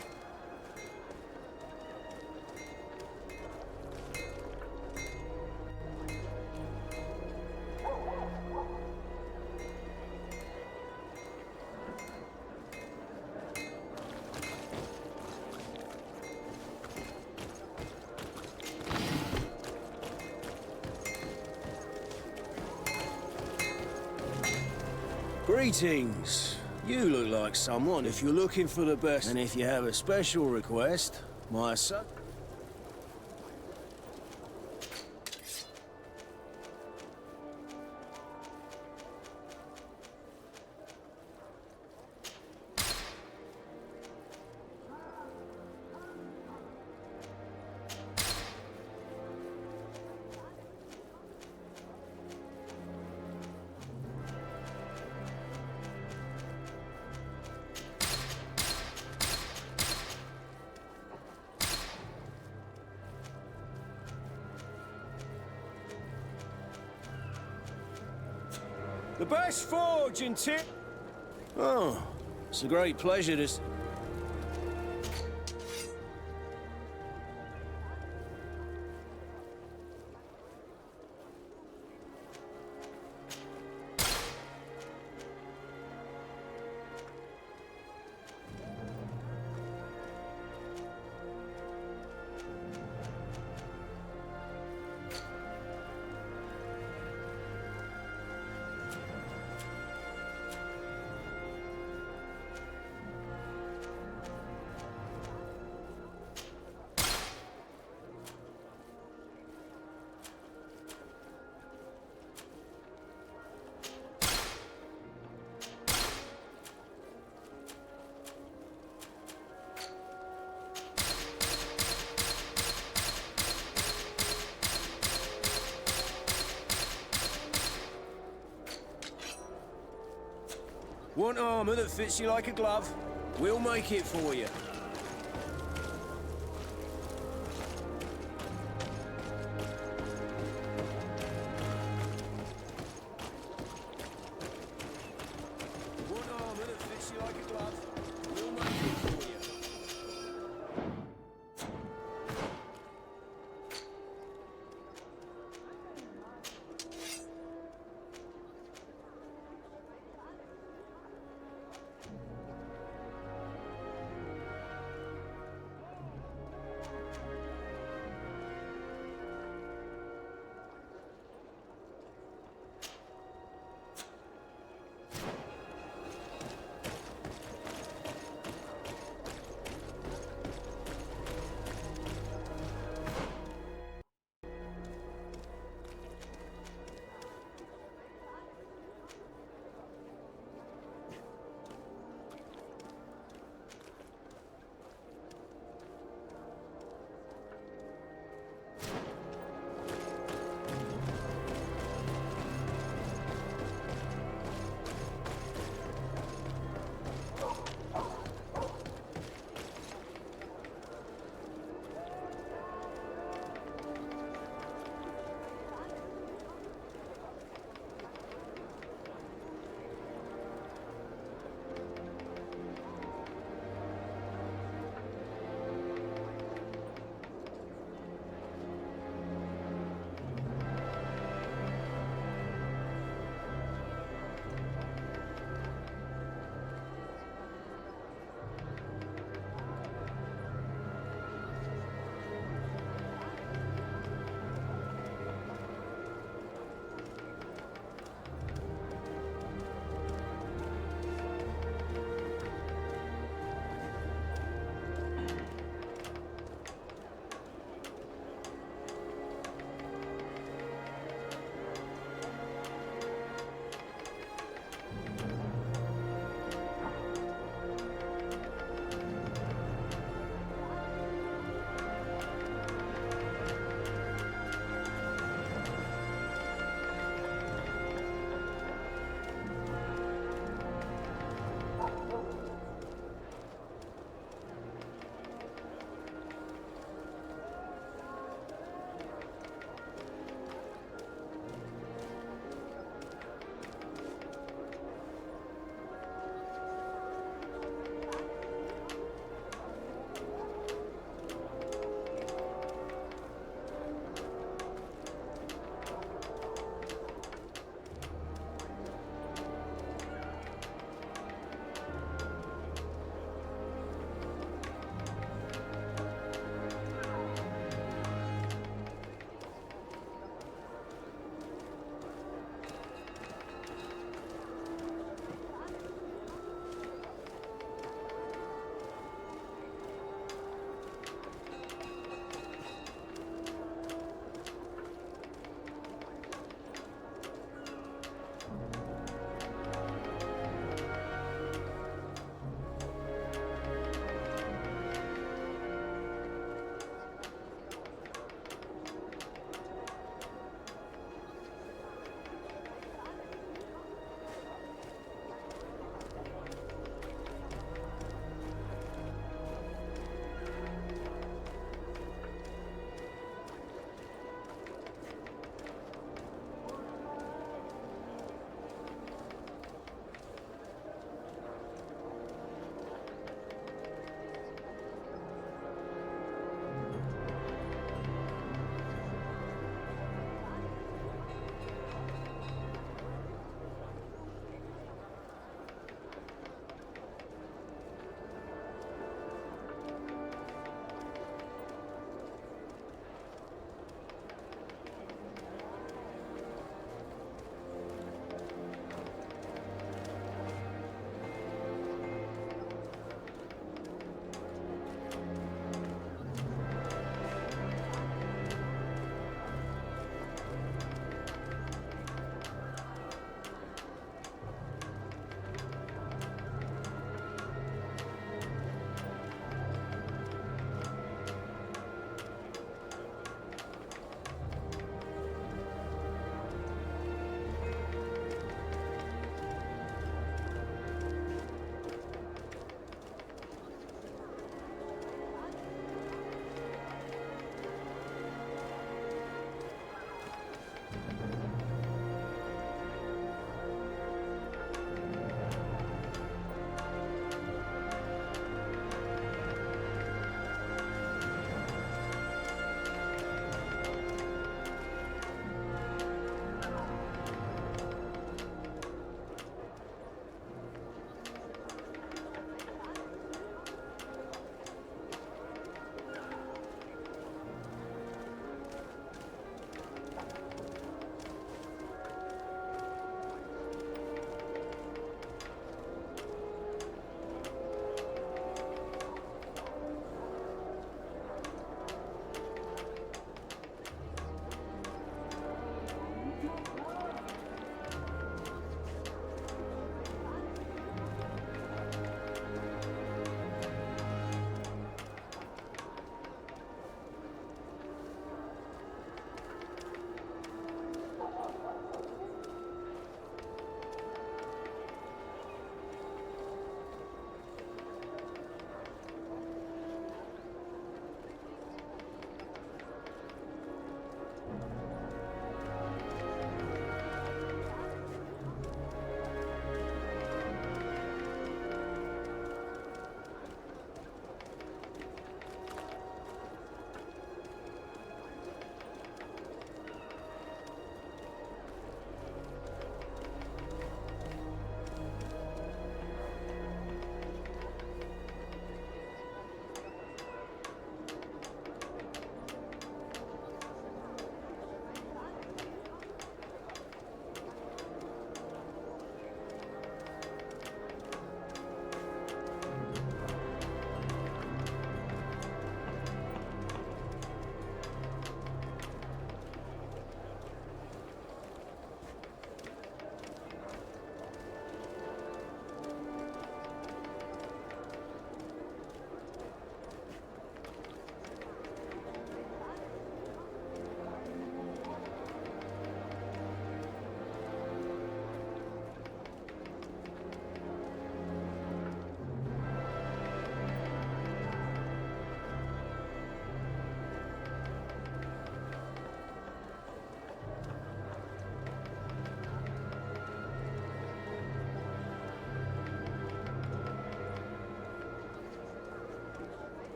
Greetings. You look like someone if you're looking for the best. And if you have a special request, my son... The best forge in tip. Oh, it's a great pleasure to... Want armor that fits you like a glove? We'll make it for you. Want armor that fits you like a glove? We'll make it for you.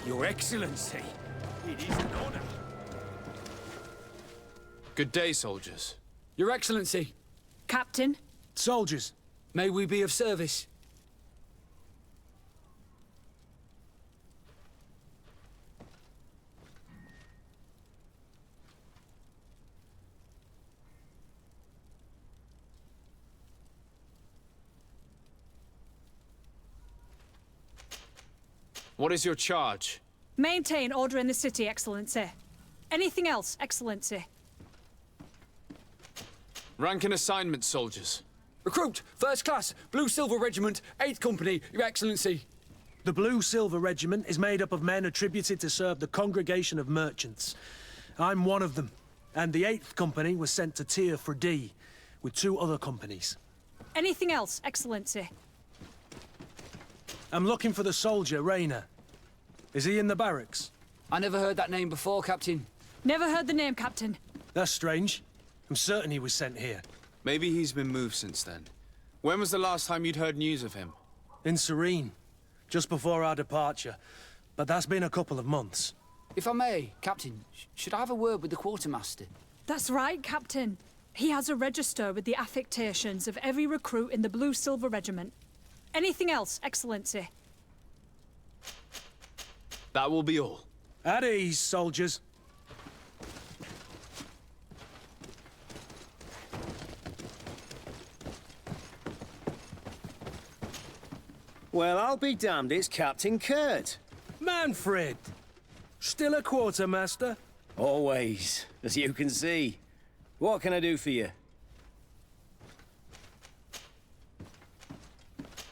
Your Excellency, it is an honor. Good day, soldiers. Your Excellency, Captain, Soldiers, may we be of service? What is your charge? Maintain order in the city, Excellency. Anything else, Excellency? Rank and assignment, soldiers. Recruit, first class, Blue Silver Regiment, 8th Company, Your Excellency. the Blue Silver Regiment is made up of men attributed to serve the Congregation of Merchants. I'm one of them, and the 8th Company was sent to Tier for D, with 2 other companies. Anything else, Excellency? I'm looking for the soldier, Rayner. Is he in the barracks? I never heard that name before, Captain. Never heard the name, Captain. That's strange. I'm certain he was sent here. Maybe he's been moved since then. When was the last time you'd heard news of him? In Serene, just before our departure. But that's been a couple of months. If I may, Captain, should I have a word with the quartermaster? That's right, Captain. He has a register with the affectations of every recruit in the Blue Silver Regiment. Anything else, Excellency? That will be all. At ease, soldiers. Well, I'll be damned, it's Captain Kurt. Manfred! Still a quartermaster? Always, as you can see. What can I do for you?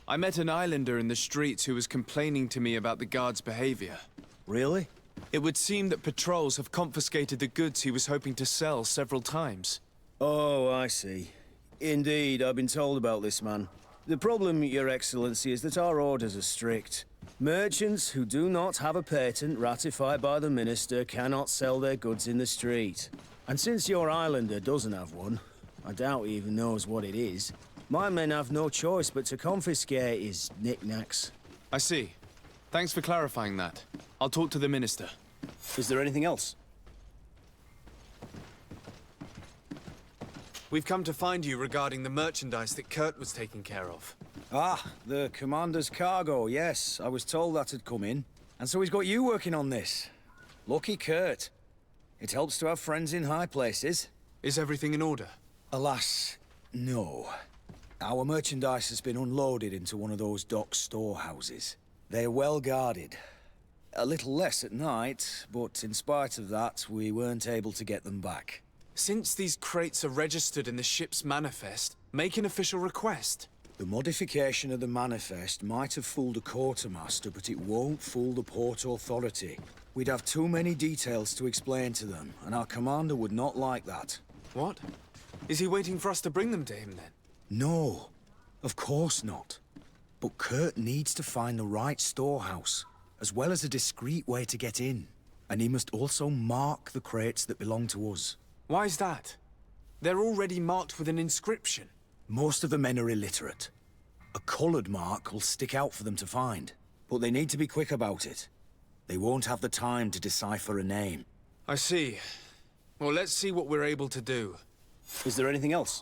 I met an islander in the streets who was complaining to me about the guard's behavior. Really? It would seem that patrols have confiscated the goods he was hoping to sell several times. Oh, I see. Indeed, I've been told about this man. The problem, Your Excellency, is that our orders are strict. Merchants who do not have a patent ratified by the Minister cannot sell their goods in the street. And since your islander doesn't have one, I doubt he even knows what it is, my men have no choice but to confiscate his knickknacks. I see. Thanks for clarifying that. I'll talk to the Minister. Is there anything else? We've come to find you regarding the merchandise that Kurt was taking care of. Ah, the Commander's cargo, yes. I was told that had come in. And so he's got you working on this. Lucky Kurt. It helps to have friends in high places. Is everything in order? Alas, no. Our merchandise has been unloaded into one of those dock storehouses. They're well guarded. A little less at night, but in spite of that, we weren't able to get them back. Since these crates are registered in the ship's manifest, make an official request. The modification of the manifest might have fooled a quartermaster, but it won't fool the Port Authority. We'd have too many details to explain to them, and our commander would not like that. What? Is he waiting for us to bring them to him, then? No, of course not. But Kurt needs to find the right storehouse, as well as a discreet way to get in. And he must also mark the crates that belong to us. Why is that? They're already marked with an inscription. Most of the men are illiterate. A coloured mark will stick out for them to find, but they need to be quick about it. They won't have the time to decipher a name. I see. Well, let's see what we're able to do. Is there anything else?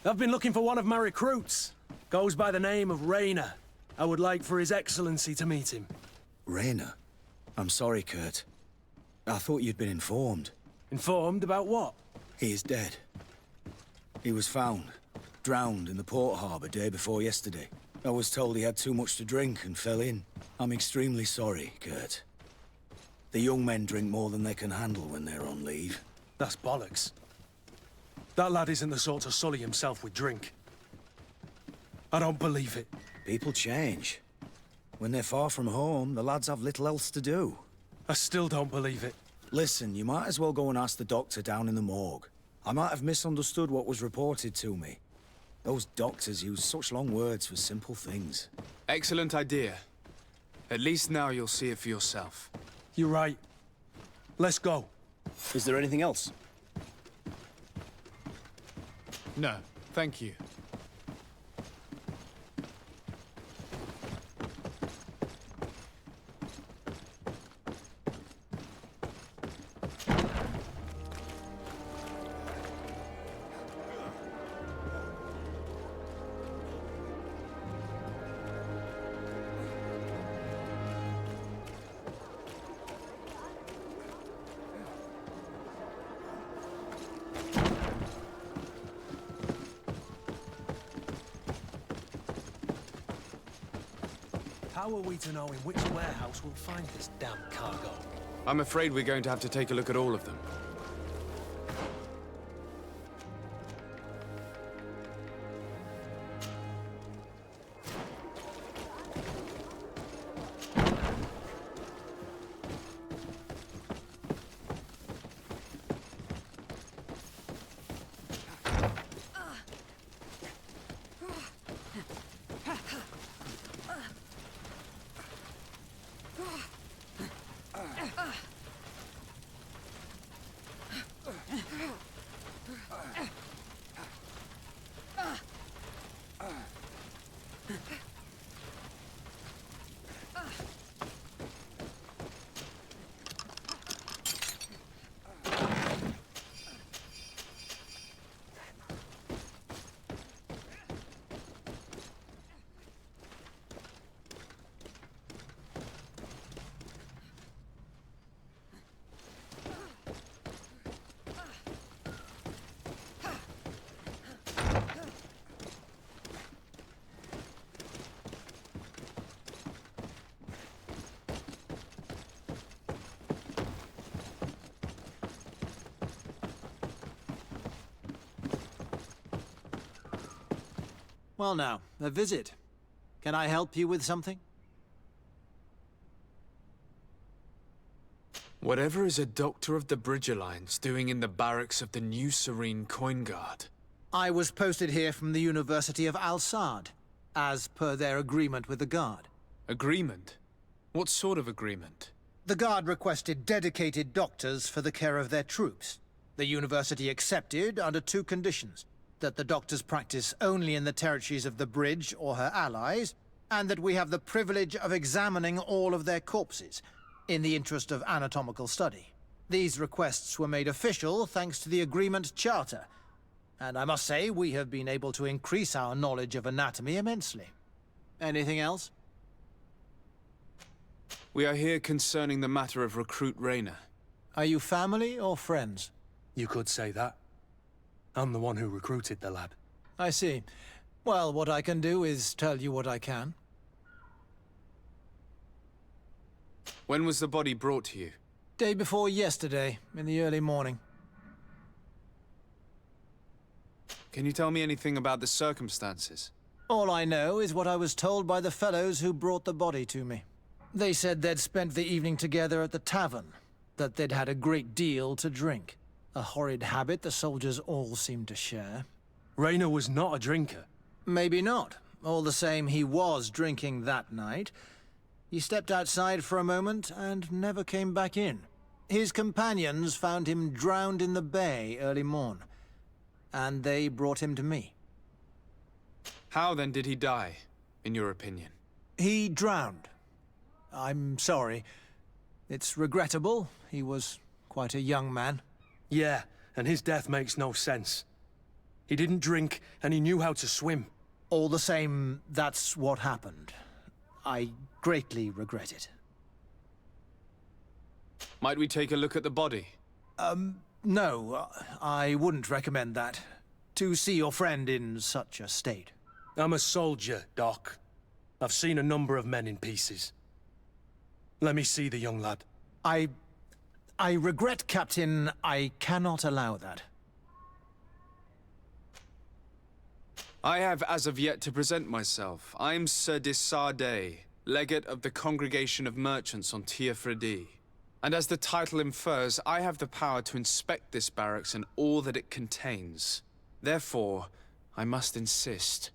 I've been looking for one of my recruits. Goes by the name of Rayner. I would like for His Excellency to meet him. Rayner? I'm sorry, Kurt. I thought you'd been informed. Informed about what? He is dead. He was found, drowned in the port harbour day before yesterday. I was told he had too much to drink and fell in. I'm extremely sorry, Kurt. The young men drink more than they can handle when they're on leave. That's bollocks. That lad isn't the sort to sully himself with drink. I don't believe it. People change. When they're far from home, the lads have little else to do. I still don't believe it. Listen, you might as well go and ask the doctor down in the morgue. I might have misunderstood what was reported to me. Those doctors use such long words for simple things. Excellent idea. At least now you'll see it for yourself. You're right. Let's go. Is there anything else? No, thank you. How are we to know in which warehouse we'll find this damn cargo? I'm afraid we're going to have to take a look at all of them. Well now, a visit. Can I help you with something? Whatever is a doctor of the Bridge Alliance doing in the barracks of the New Serene Coin Guard? I was posted here from the University of Al-Sad, as per their agreement with the Guard. Agreement? What sort of agreement? The Guard requested dedicated doctors for the care of their troops. The University accepted under two conditions: that the doctors practice only in the territories of the Bridge or her allies, and that we have the privilege of examining all of their corpses, in the interest of anatomical study. These requests were made official thanks to the Agreement Charter, and I must say we have been able to increase our knowledge of anatomy immensely. Anything else? We are here concerning the matter of Recruit Rayner. Are you family or friends? You could say that. I'm the one who recruited the lad. I see. Well, what I can do is tell you what I can. When was the body brought to you? Day before yesterday, in the early morning. Can you tell me anything about the circumstances? All I know is what I was told by the fellows who brought the body to me. They said they'd spent the evening together at the tavern, that they'd had a great deal to drink. A horrid habit the soldiers all seemed to share. Rayner was not a drinker. Maybe not. All the same, he was drinking that night. He stepped outside for a moment and never came back in. His companions found him drowned in the bay early morn, and they brought him to me. How then did he die, in your opinion? He drowned. I'm sorry. It's regrettable. He was quite a young man. Yeah, and his death makes no sense. He didn't drink, and he knew how to swim. All the same, that's what happened. I greatly regret it. Might we take a look at the body? No, I wouldn't recommend that. To see your friend in such a state. I'm a soldier, Doc. I've seen a number of men in pieces. Let me see the young lad. I regret, Captain, I cannot allow that. I have as of yet to present myself. I'm Sir Desardet, Legate of the Congregation of Merchants on Tir Fredi. And as the title infers, I have the power to inspect this barracks and all that it contains. Therefore, I must insist.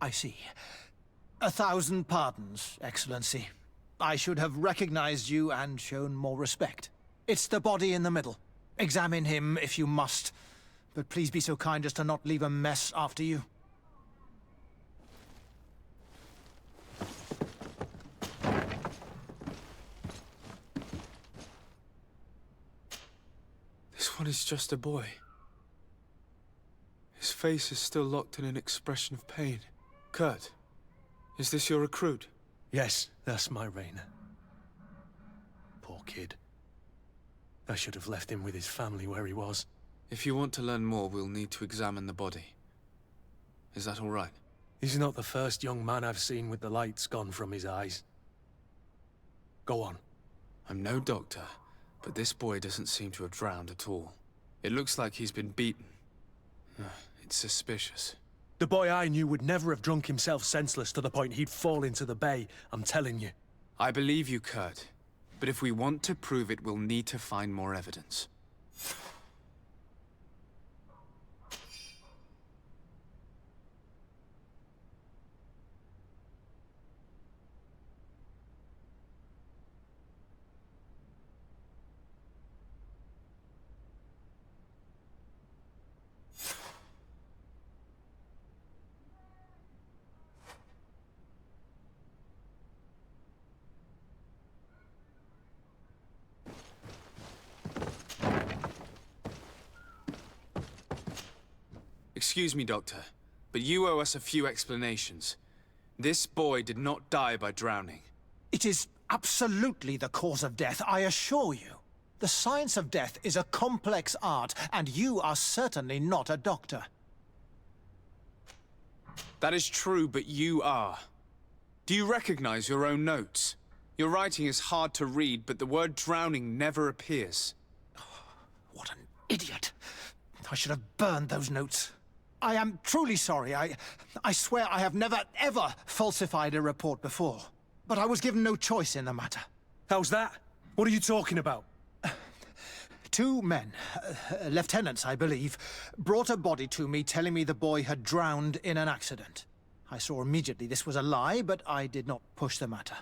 I see. 1,000 pardons, Excellency. I should have recognized you and shown more respect. It's the body in the middle. Examine him if you must, but please be so kind as to not leave a mess after you. This one is just a boy. His face is still locked in an expression of pain. Kurt, is this your recruit? Yes, that's my Rayner. Poor kid. I should have left him with his family where he was. If you want to learn more, we'll need to examine the body. Is that all right? He's not the first young man I've seen with the lights gone from his eyes. Go on. I'm no doctor, but this boy doesn't seem to have drowned at all. It looks like he's been beaten. It's suspicious. The boy I knew would never have drunk himself senseless to the point he'd fall into the bay, I'm telling you. I believe you, Kurt. But if we want to prove it, we'll need to find more evidence. Excuse me, Doctor, but you owe us a few explanations. This boy did not die by drowning. It is absolutely the cause of death, I assure you. The science of death is a complex art, and you are certainly not a doctor. That is true, but you are. Do you recognize your own notes? Your writing is hard to read, but the word drowning never appears. What an idiot. I should have burned those notes. I am truly sorry. I swear I have never, ever falsified a report before. But I was given no choice in the matter. How's that? What are you talking about? Two men, lieutenants, I believe, brought a body to me telling me the boy had drowned in an accident. I saw immediately this was a lie, but I did not push the matter.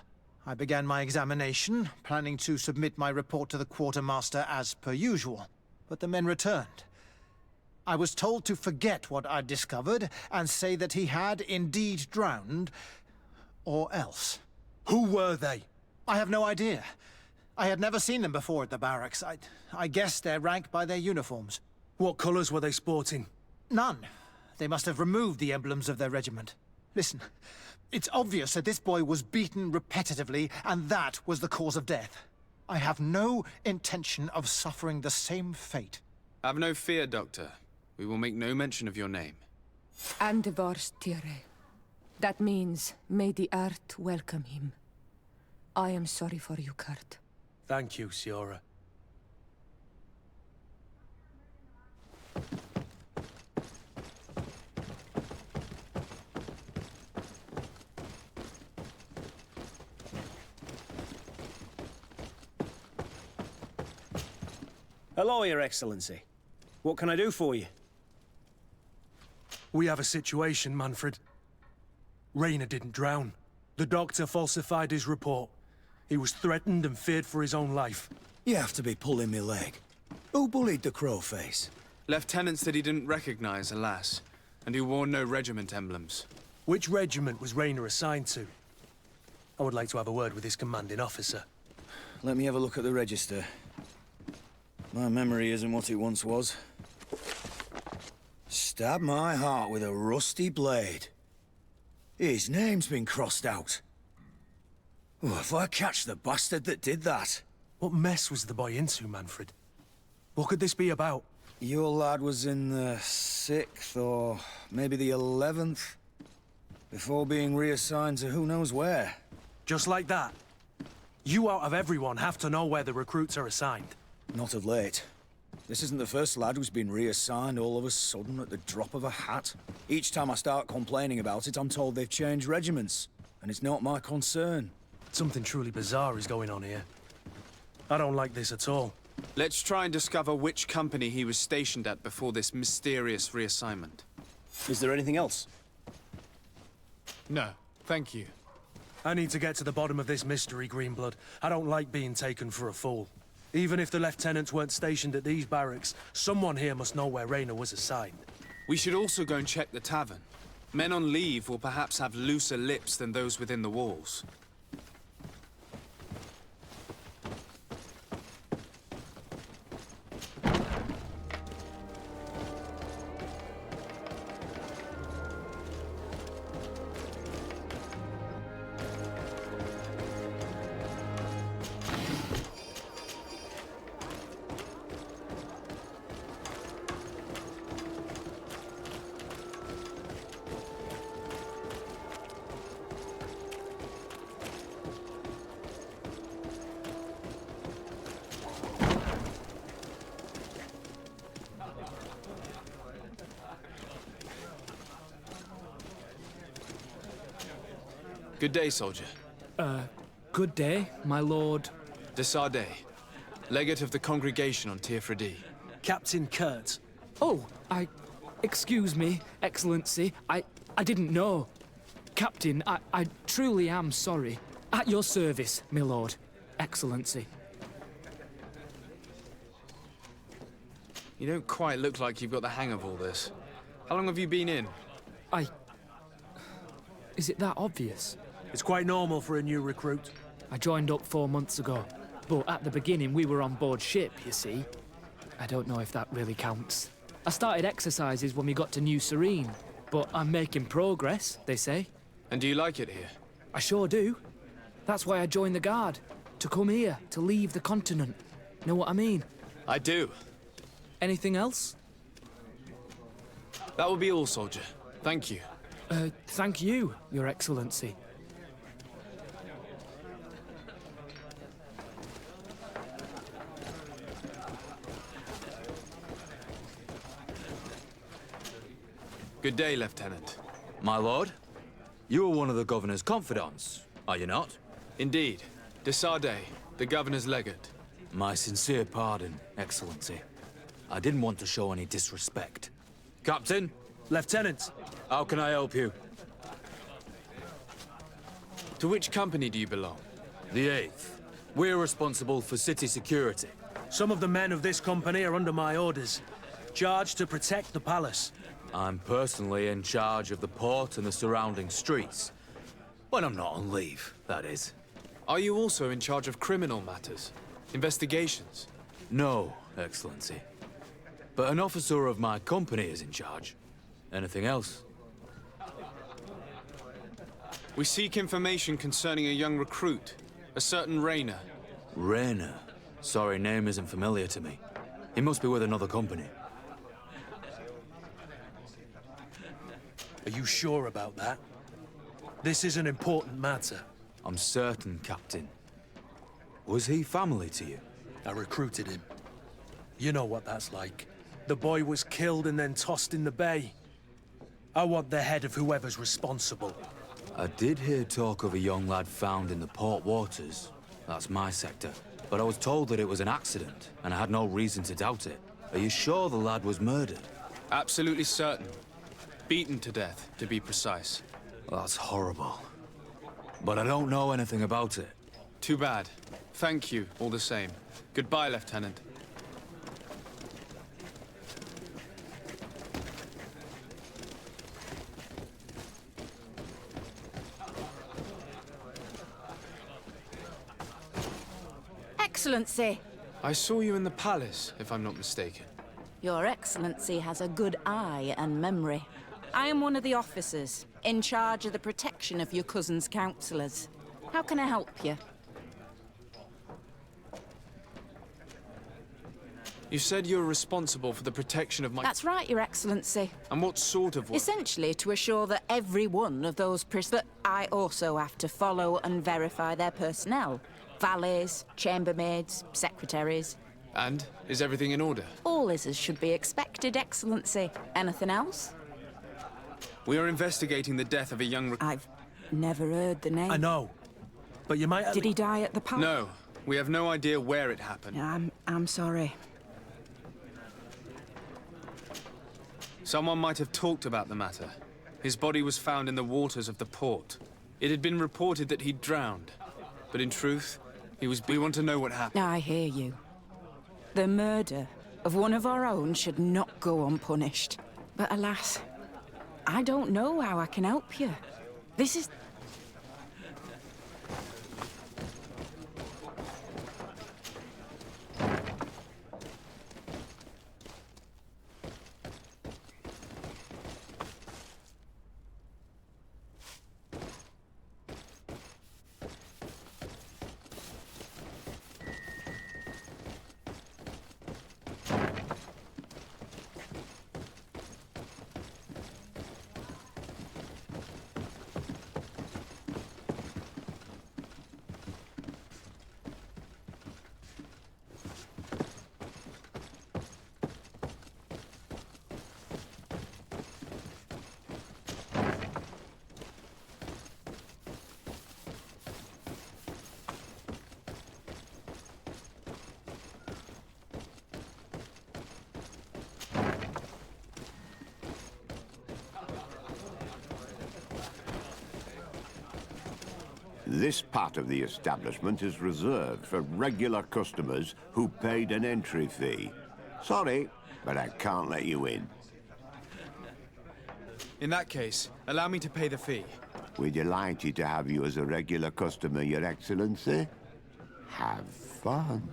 I began my examination, planning to submit my report to the quartermaster as per usual. But the men returned. I was told to forget what I'd discovered and say that he had indeed drowned, or else. Who were they? I have no idea. I had never seen them before at the barracks. I guessed their rank by their uniforms. What colours were they sporting? None. They must have removed the emblems of their regiment. Listen, it's obvious that this boy was beaten repetitively, and that was the cause of death. I have no intention of suffering the same fate. Have no fear, Doctor. We will make no mention of your name. Andevars Tire. That means, may the earth welcome him. I am sorry for you, Kurt. Thank you, Siora. Hello, Your Excellency. What can I do for you? We have a situation, Manfred. Rainer didn't drown. The doctor falsified his report. He was threatened and feared for his own life. You have to be pulling me leg. Who bullied the crowface? Lieutenants that he didn't recognize, alas, and who wore no regiment emblems. Which regiment was Rainer assigned to? I would like to have a word with his commanding officer. Let me have a look at the register. My memory isn't what it once was. Stab my heart with a rusty blade. His name's been crossed out. Oh, if I catch the bastard that did that. What mess was the boy into, Manfred? What could this be about? Your lad was in the 6th or maybe the 11th, before being reassigned to who knows where. Just like that? You out of everyone have to know where the recruits are assigned. Not of late. This isn't the first lad who's been reassigned all of a sudden at the drop of a hat. Each time I start complaining about it, I'm told they've changed regiments, and it's not my concern. Something truly bizarre is going on here. I don't like this at all. Let's try and discover which company he was stationed at before this mysterious reassignment. Is there anything else? No, thank you. I need to get to the bottom of this mystery, Greenblood. I don't like being taken for a fool. Even if the lieutenants weren't stationed at these barracks, someone here must know where Rainer was assigned. We should also go and check the tavern. Men on leave will perhaps have looser lips than those within the walls. Good day, soldier. Good day, my lord. De Sardet, legate of the congregation on Teofredi. Captain Kurt. Oh, excuse me, Excellency. I didn't know. Captain, I truly am sorry. At your service, my lord. Excellency. You don't quite look like you've got the hang of all this. How long have you been in? Is it that obvious? It's quite normal for a new recruit. I joined up 4 months ago. But at the beginning, we were on board ship, you see. I don't know if that really counts. I started exercises when we got to New Serene. But I'm making progress, they say. And do you like it here? I sure do. That's why I joined the Guard. To come here, to leave the continent. Know what I mean? I do. Anything else? That will be all, soldier. Thank you. Thank you, Your Excellency. Good day, Lieutenant. My lord, you are one of the governor's confidants, are you not? Indeed. De Sardet, the governor's legate. My sincere pardon, Excellency. I didn't want to show any disrespect. Captain? Lieutenant. How can I help you? To which company do you belong? The 8th. We're responsible for city security. Some of the men of this company are under my orders, charged to protect the palace. I'm personally in charge of the port and the surrounding streets. When I'm not on leave, that is. Are you also in charge of criminal matters? Investigations? No, Excellency. But an officer of my company is in charge. Anything else? We seek information concerning a young recruit, a certain Rayner. Rayner? Sorry, name isn't familiar to me. He must be with another company. Are you sure about that? This is an important matter. I'm certain, Captain. Was he family to you? I recruited him. You know what that's like. The boy was killed and then tossed in the bay. I want the head of whoever's responsible. I did hear talk of a young lad found in the port waters. That's my sector. But I was told that it was an accident, and I had no reason to doubt it. Are you sure the lad was murdered? Absolutely certain. Beaten to death, to be precise. That's horrible. But I don't know anything about it. Too bad. Thank you, all the same. Goodbye, Lieutenant. Excellency! I saw you in the palace, if I'm not mistaken. Your Excellency has a good eye and memory. I am one of the officers, in charge of the protection of your cousin's councillors. How can I help you? You said you were responsible for the protection of my... That's right, Your Excellency. And what sort of... Essentially to assure that every one of those prisoners... But I also have to follow and verify their personnel. Valets, chambermaids, secretaries. And? Is everything in order? All is as should be expected, Excellency. Anything else? We are investigating the death of a young... I've never heard the name. I know. But you might... Did he die at the palace? No. We have no idea where it happened. I'm sorry. Someone might have talked about the matter. His body was found in the waters of the port. It had been reported that he'd drowned. But in truth, he was... We want to know what happened. I hear you. The murder of one of our own should not go unpunished. But alas, I don't know how I can help you. This is... This part of the establishment is reserved for regular customers who paid an entry fee. Sorry, but I can't let you in. In that case, allow me to pay the fee. We're delighted to have you as a regular customer, Your Excellency. Have fun.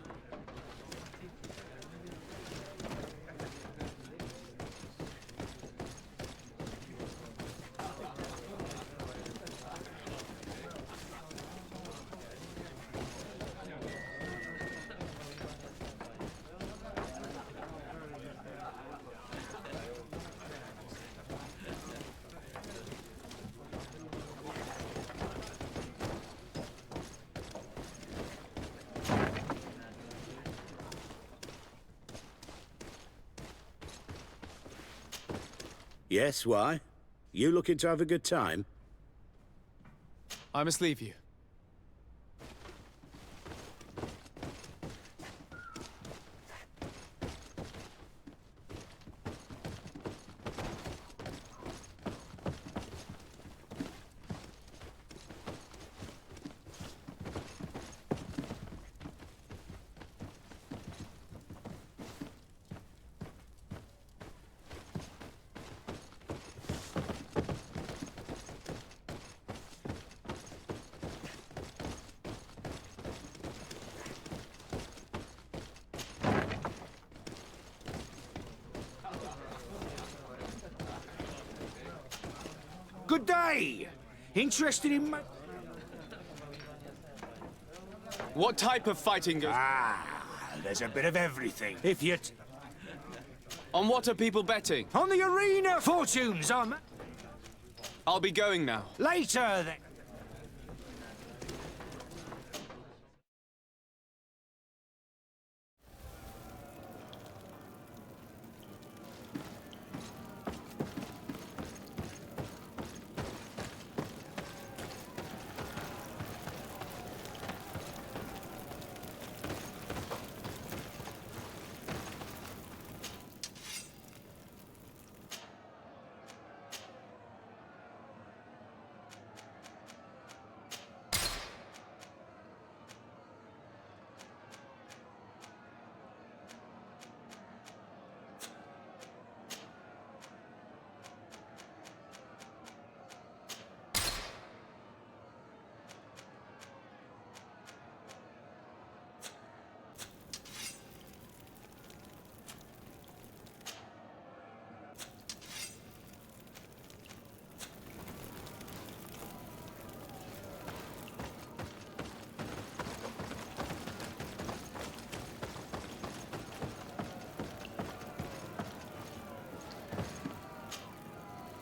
Yes, why? You looking to have a good time? I must leave you. Good day! Interested in my... What type of fighting goes... There's a bit of everything. If you... On what are people betting? On the arena fortunes, I'll be going now. Later, then.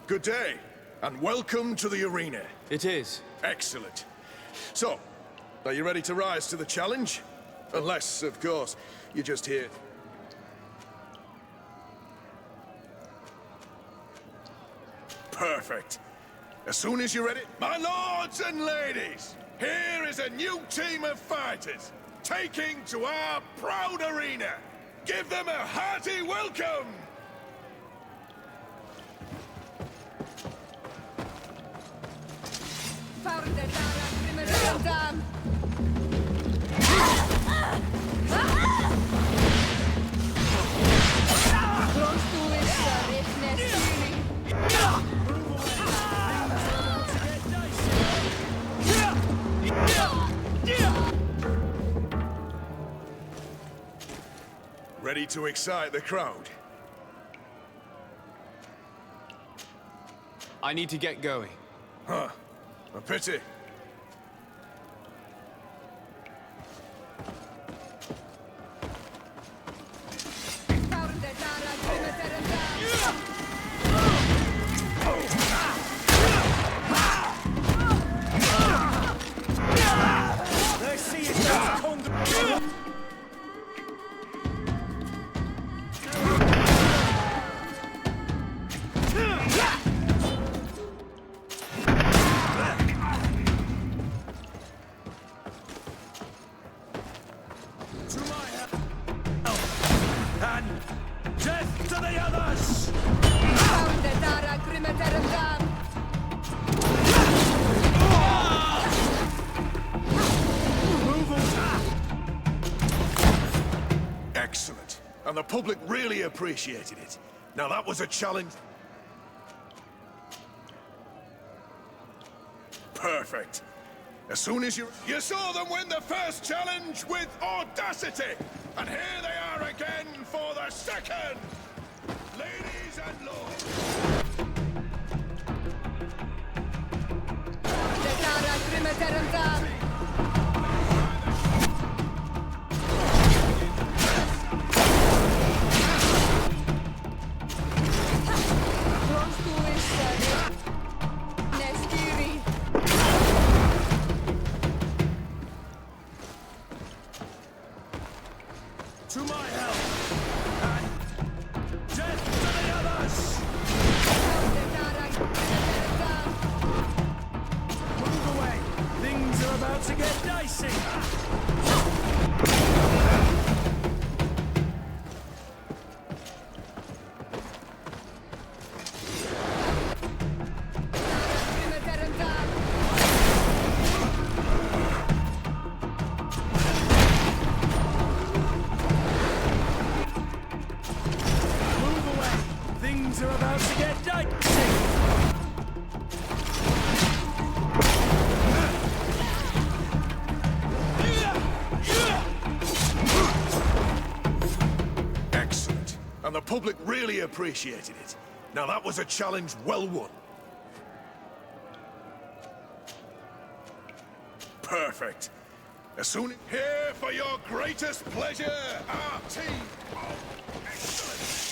Good day, and welcome to the arena. It is. Excellent. So, are you ready to rise to the challenge? Unless, of course, you're just here. Perfect. As soon as you're ready, my lords and ladies, here is a new team of fighters, taking to our proud arena. Give them a hearty welcome! Ready to excite the crowd? I need to get going. Huh. A pity. and the public really appreciated it. Now that was a challenge. Perfect. As soon as you saw them win the first challenge with audacity, and here they are again for the second. Ladies and lords. To my help! And death to the others! Move away! Things are about to get dicey! Things are about to get dicey! Excellent. And the public really appreciated it. Now that was a challenge well won. Perfect. As soon here for your greatest pleasure, our team of excellence.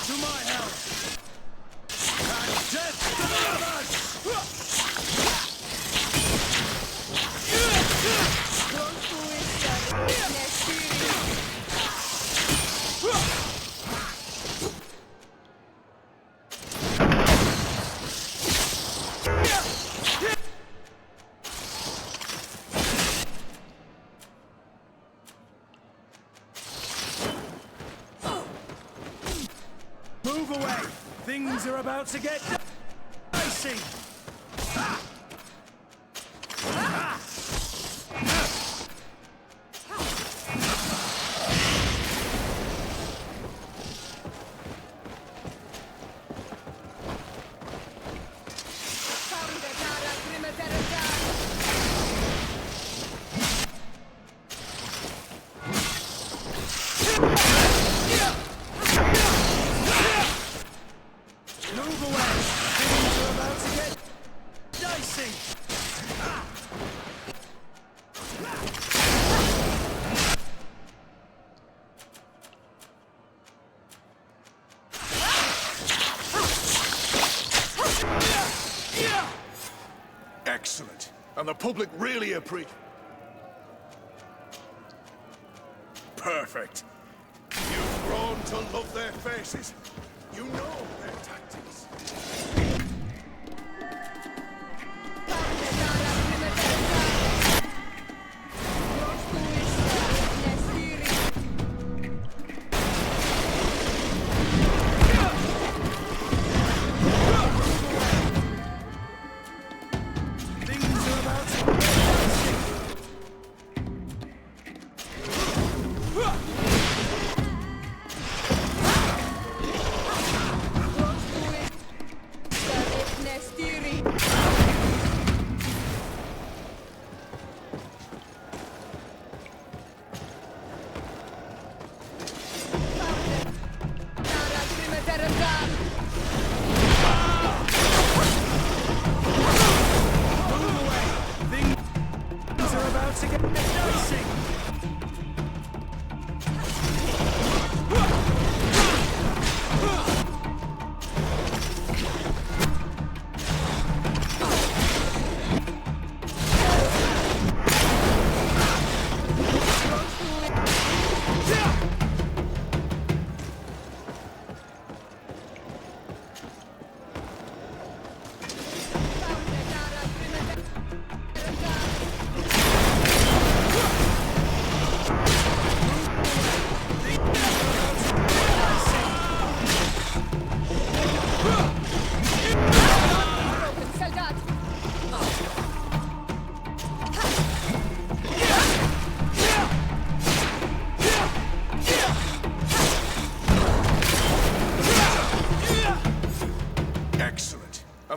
To my help! And death to the others! Move away! Things are about to get dicey! Move away! Things are about to get dicey! Excellent. And the public really appreciate. Perfect. You've grown to love their faces. You know their tactics. Things are about to get dicey!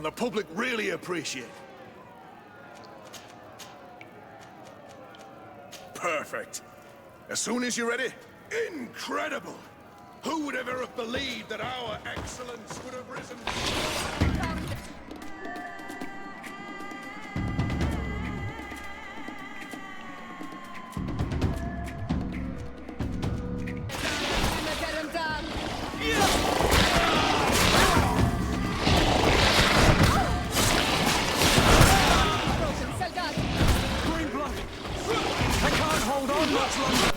and the public really appreciate it. Perfect. As soon as you're ready. Incredible! Who would ever have believed that our excellence would have risen? I can't hold on much longer!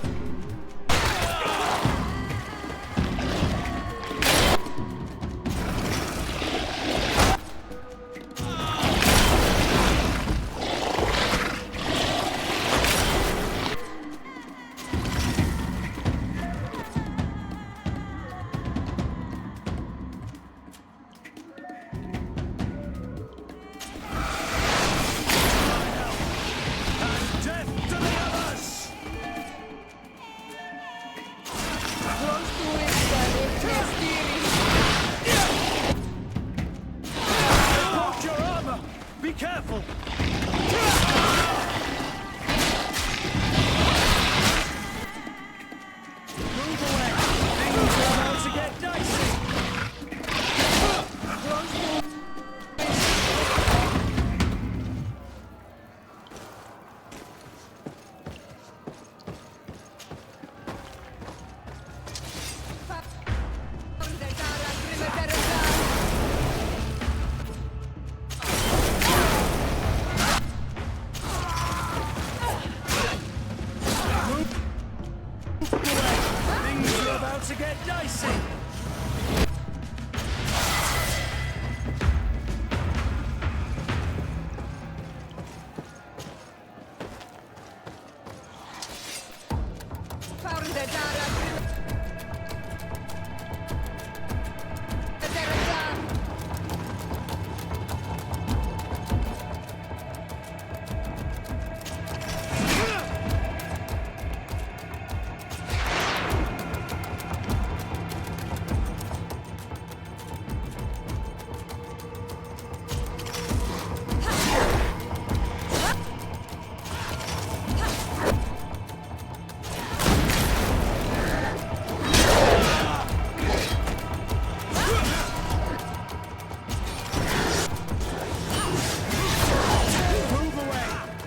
Be careful! Move away! Things are about to get dicey! Things are about to get dicey!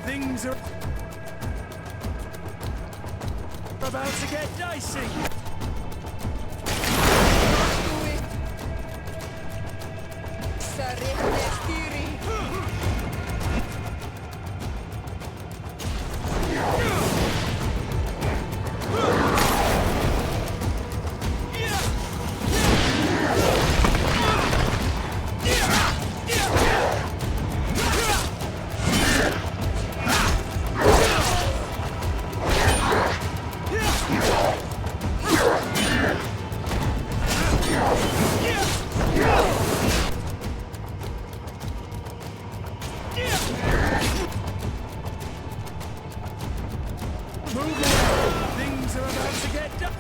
Things are about to get dicey. Move away! Things are about to get done!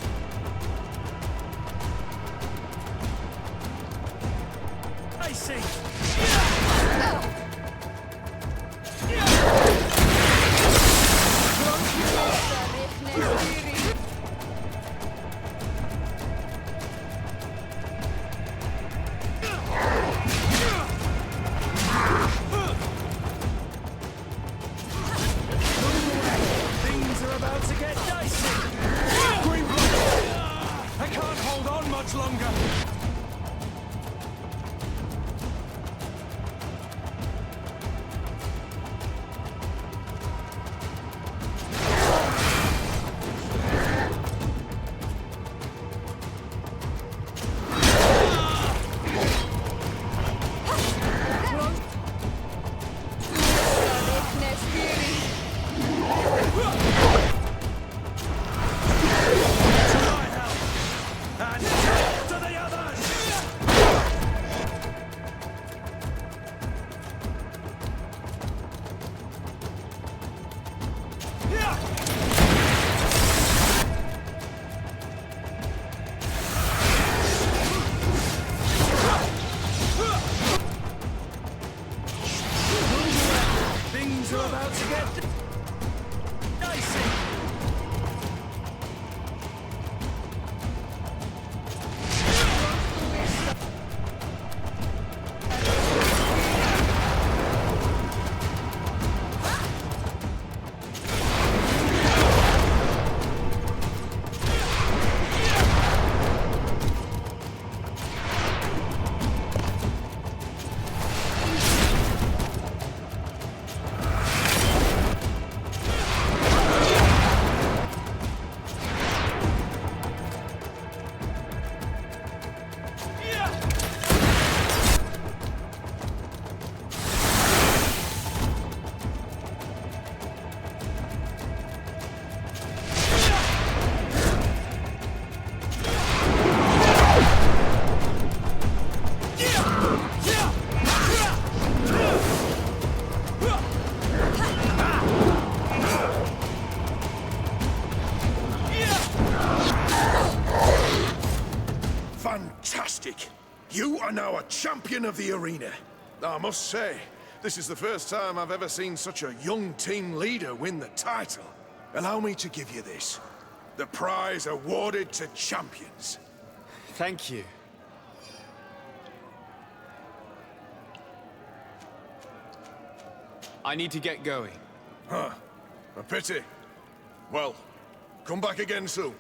I see! Fantastic! You are now a champion of the arena. I must say, this is the first time I've ever seen such a young team leader win the title. Allow me to give you this. The prize awarded to champions. Thank you. I need to get going. Huh. A pity. Well, come back again soon.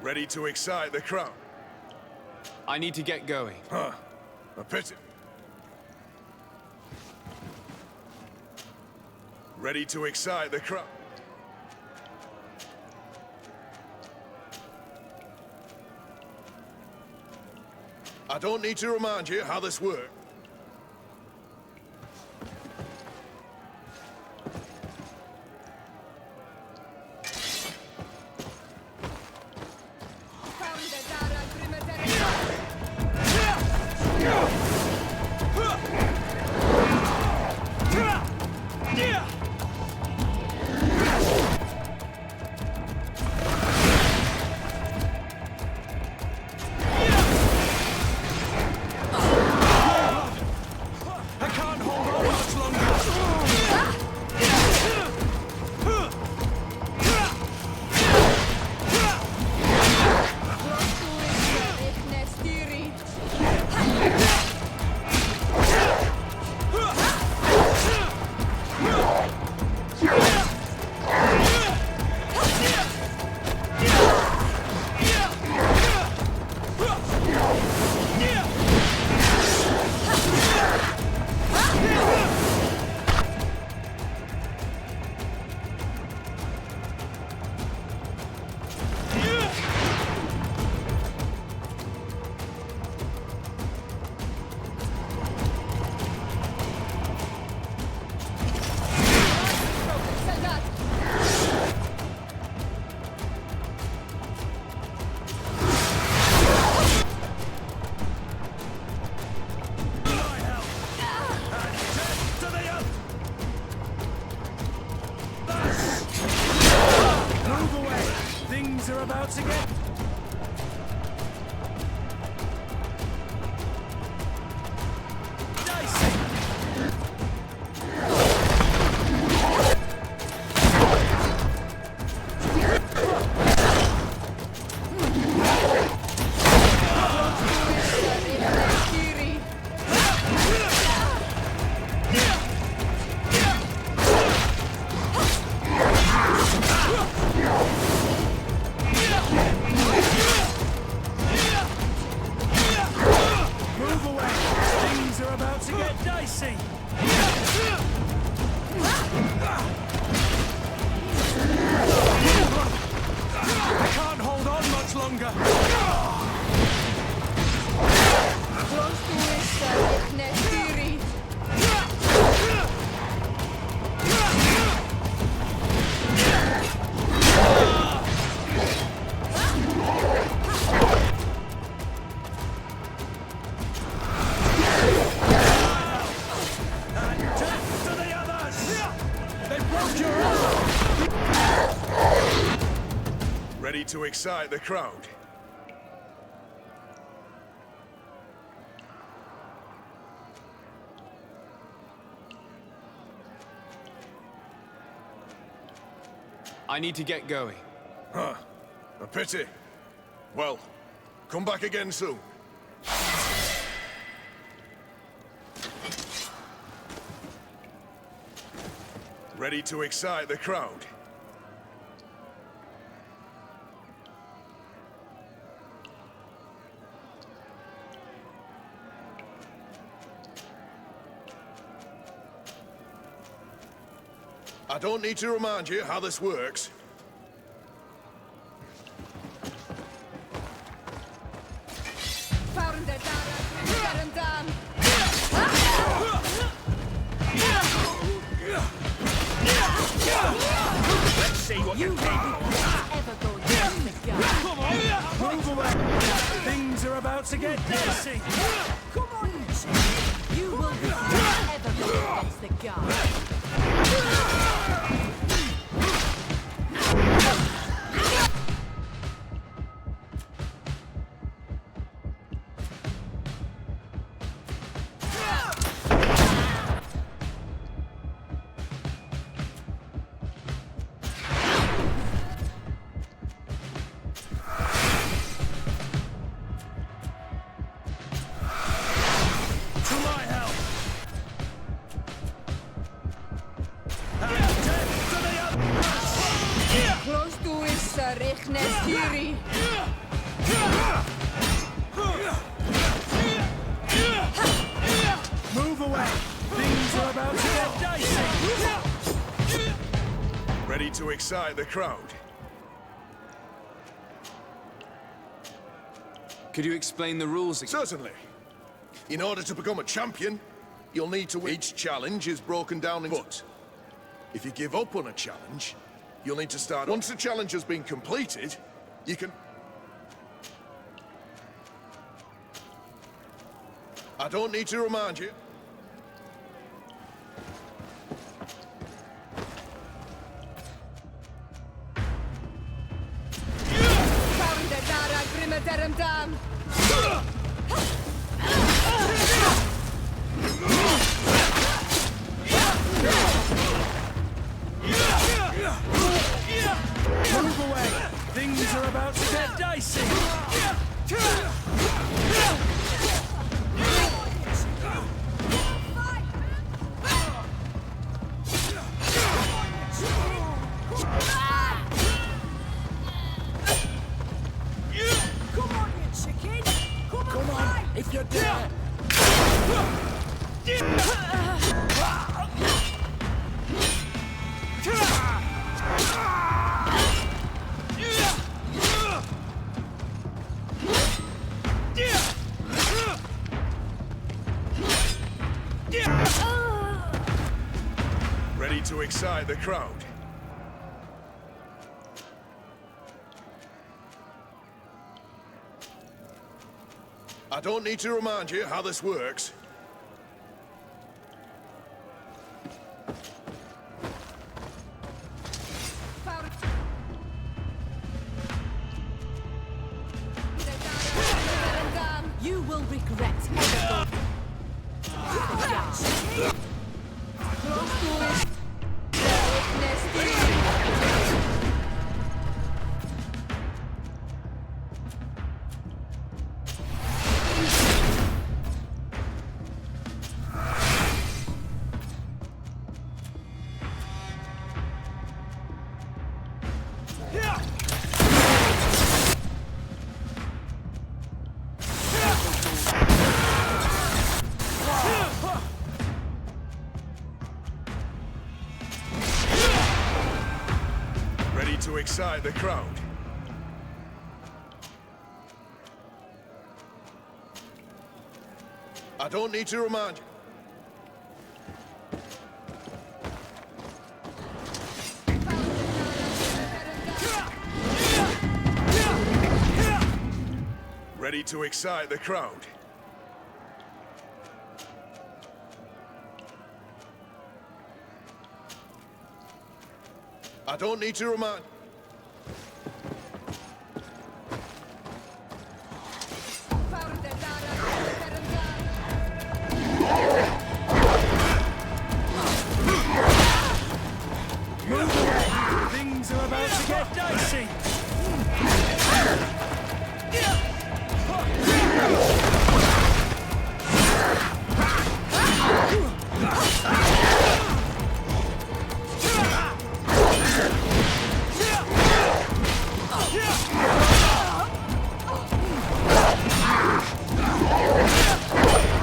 Ready to excite the crowd? I need to get going. Huh. A pity. Ready to excite the crowd? I don't need to remind you how this works. about to get... Ready to excite the crowd? I need to get going. Huh. A pity. Well, come back again soon. Ready to excite the crowd? I don't need to remind you how this works. Let's see what you can Come on! Move away! Things are about to get dicey! Come on, you will ever go against the guard. Move away! Things are about to get dicey! Ready to excite the crowd? Could you explain the rules again? Certainly. In order to become a champion, you'll need to win. Each challenge is broken down into... But if you give up on a challenge, you'll need to start... Once the challenge has been completed, you can... I don't need to remind you. Move away! Things are about to get dicey! Come on, if you dare! Ready to excite the crowd? I don't need to remind you how this works. Ready to excite the crowd? I don't need to remind you. Ready to excite the crowd? I don't need to remind... Move away! Things are about to get dicey!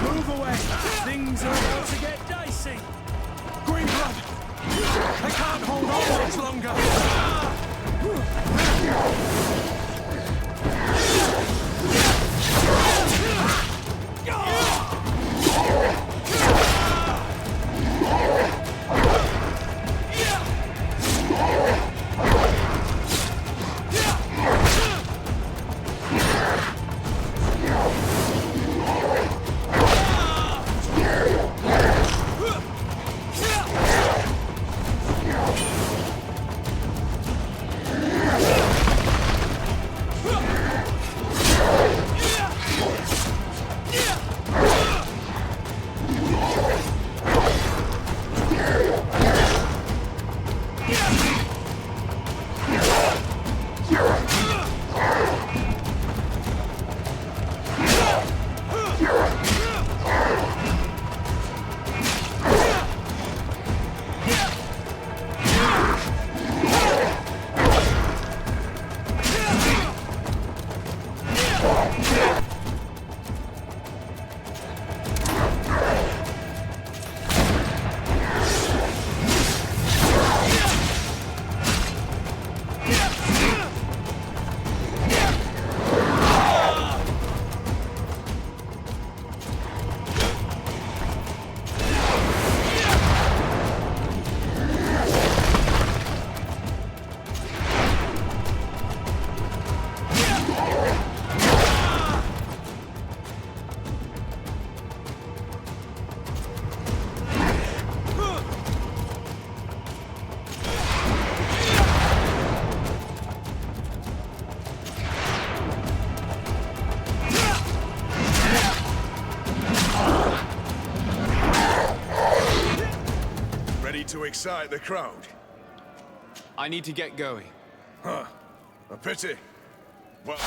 Move away! Things are about to get dicey! Green blood! I can't hold on much longer! To excite the crowd. I need to get going. Huh. A pity. Well...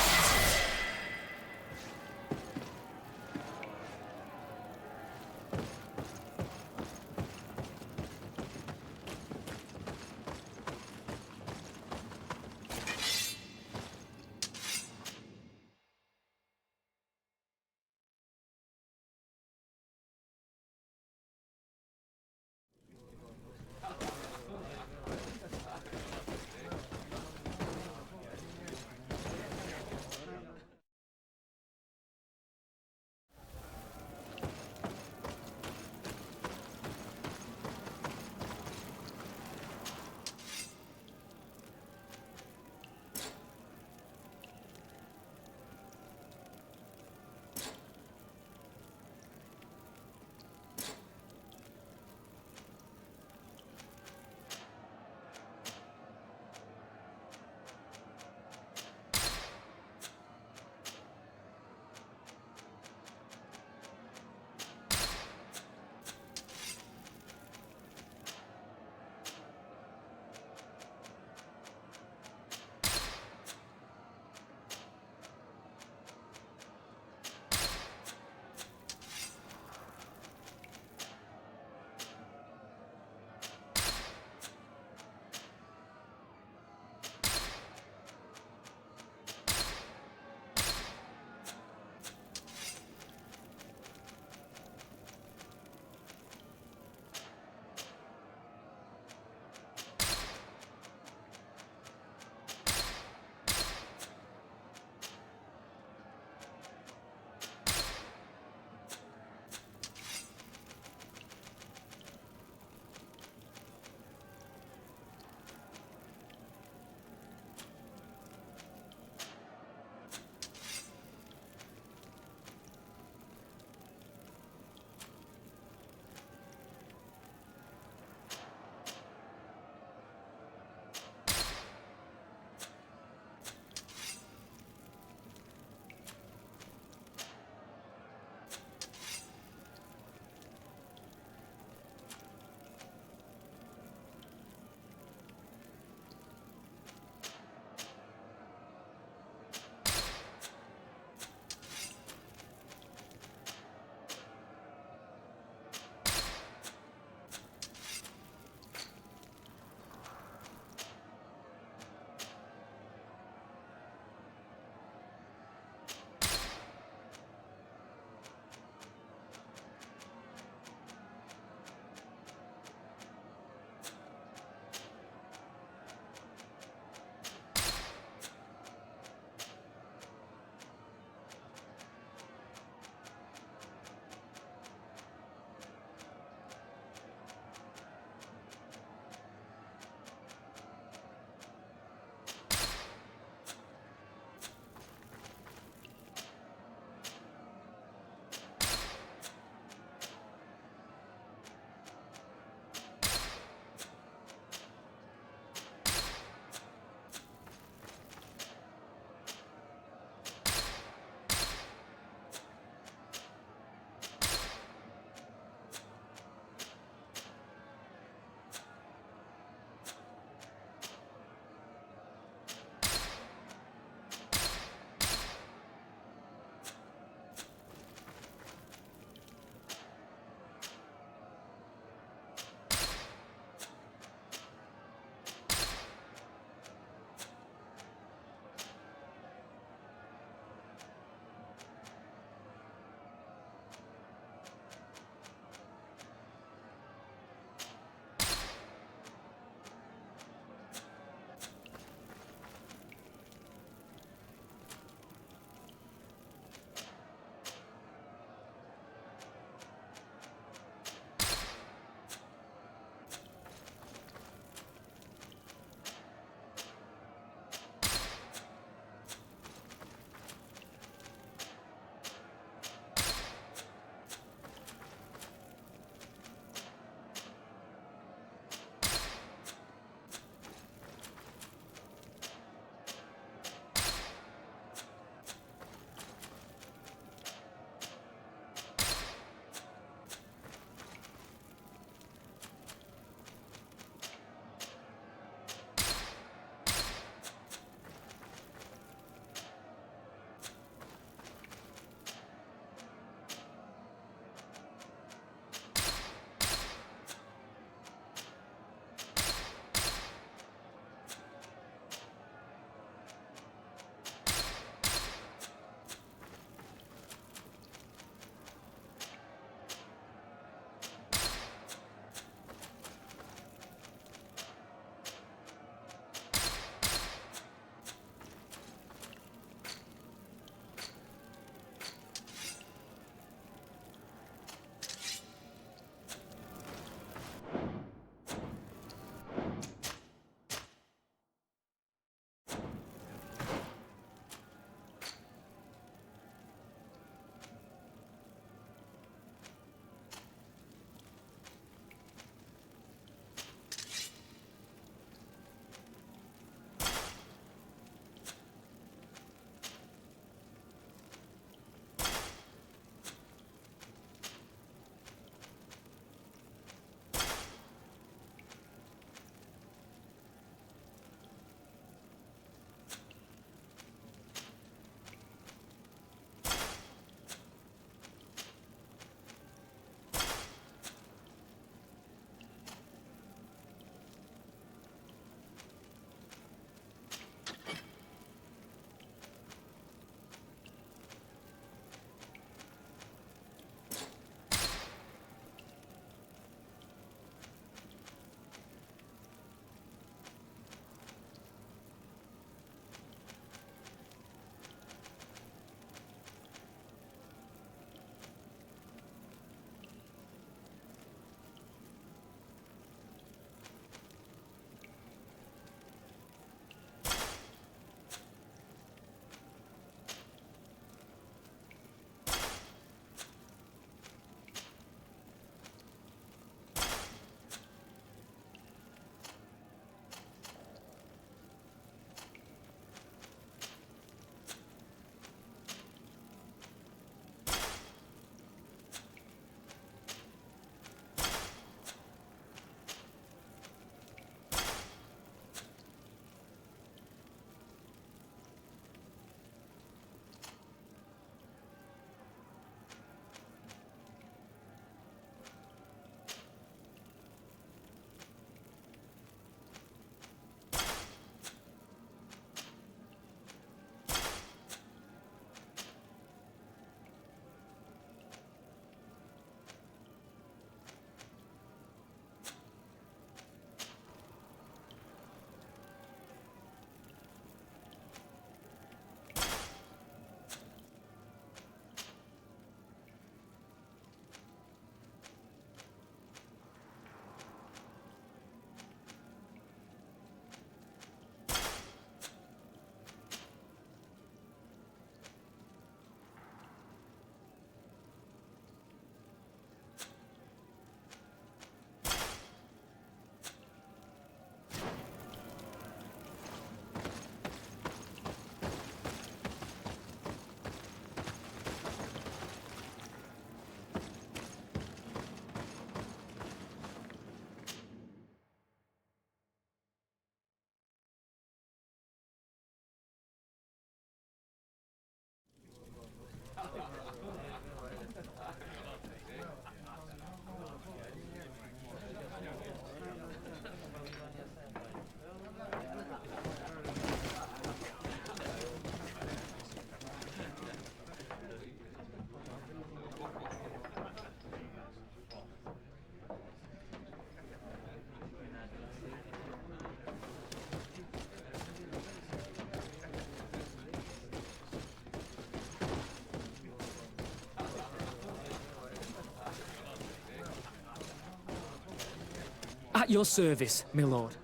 At your service, my lord.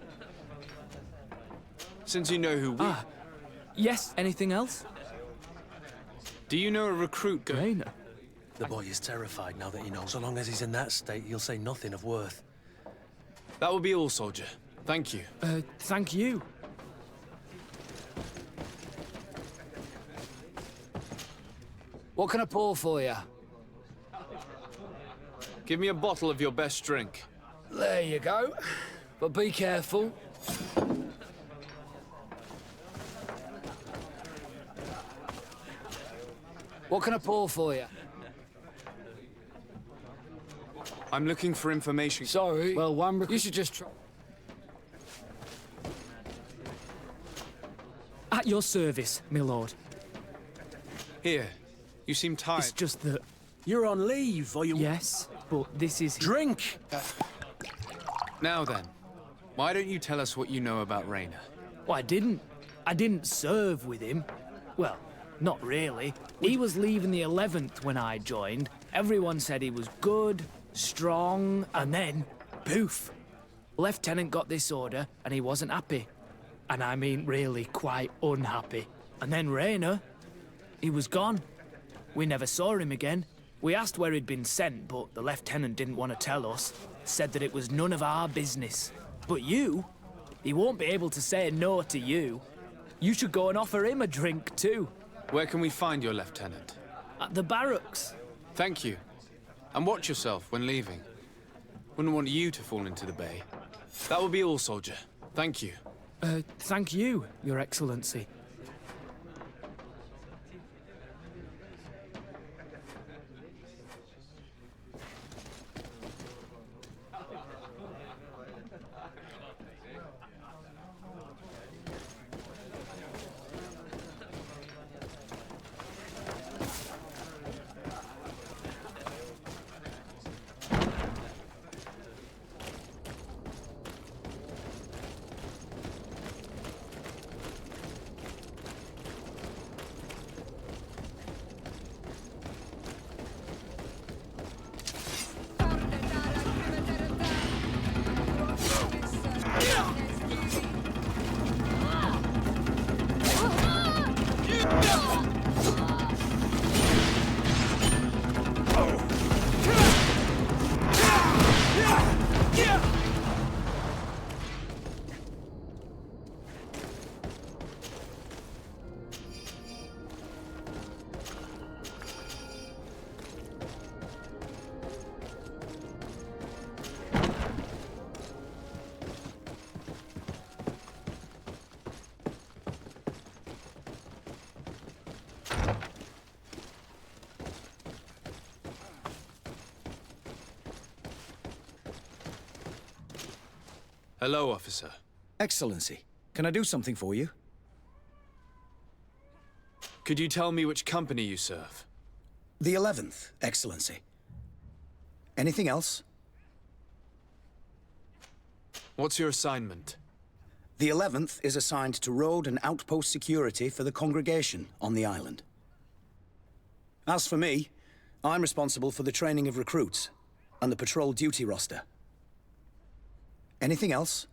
Since you know who we... Yes, anything else? Do you know a recruit Rainer? The boy is terrified now that he knows. So long as he's in that state, he'll say nothing of worth. That will be all, soldier. Thank you. Thank you. What can I pour for you? Give me a bottle of your best drink. There you go. But be careful. What can I pour for you? I'm looking for information. Sorry. Well, you should just try... At your service, my lord. Here. You seem tired. It's just that... You're on leave, or you... Yes, but this is... Drink! Now then, why don't you tell us what you know about Rainer? Well, I didn't serve with him. Well, not really. He was leaving the 11th when I joined. Everyone said he was good, strong, and then, poof. Lieutenant got this order, and he wasn't happy. And I mean really quite unhappy. And then Rainer, he was gone. We never saw him again. We asked where he'd been sent, but the lieutenant didn't want to tell us. Said that it was none of our business. But you, he won't be able to say no to you. You should go and offer him a drink too. Where can we find your lieutenant? At the barracks. Thank you. And watch yourself when leaving. Wouldn't want you to fall into the bay. That will be all, soldier. Thank you. Thank you, Your Excellency. Hello, officer. Excellency, can I do something for you? Could you tell me which company you serve? The 11th, Excellency. Anything else? What's your assignment? The 11th is assigned to road and outpost security for the congregation on the island. As for me, I'm responsible for the training of recruits and the patrol duty roster. Anything else?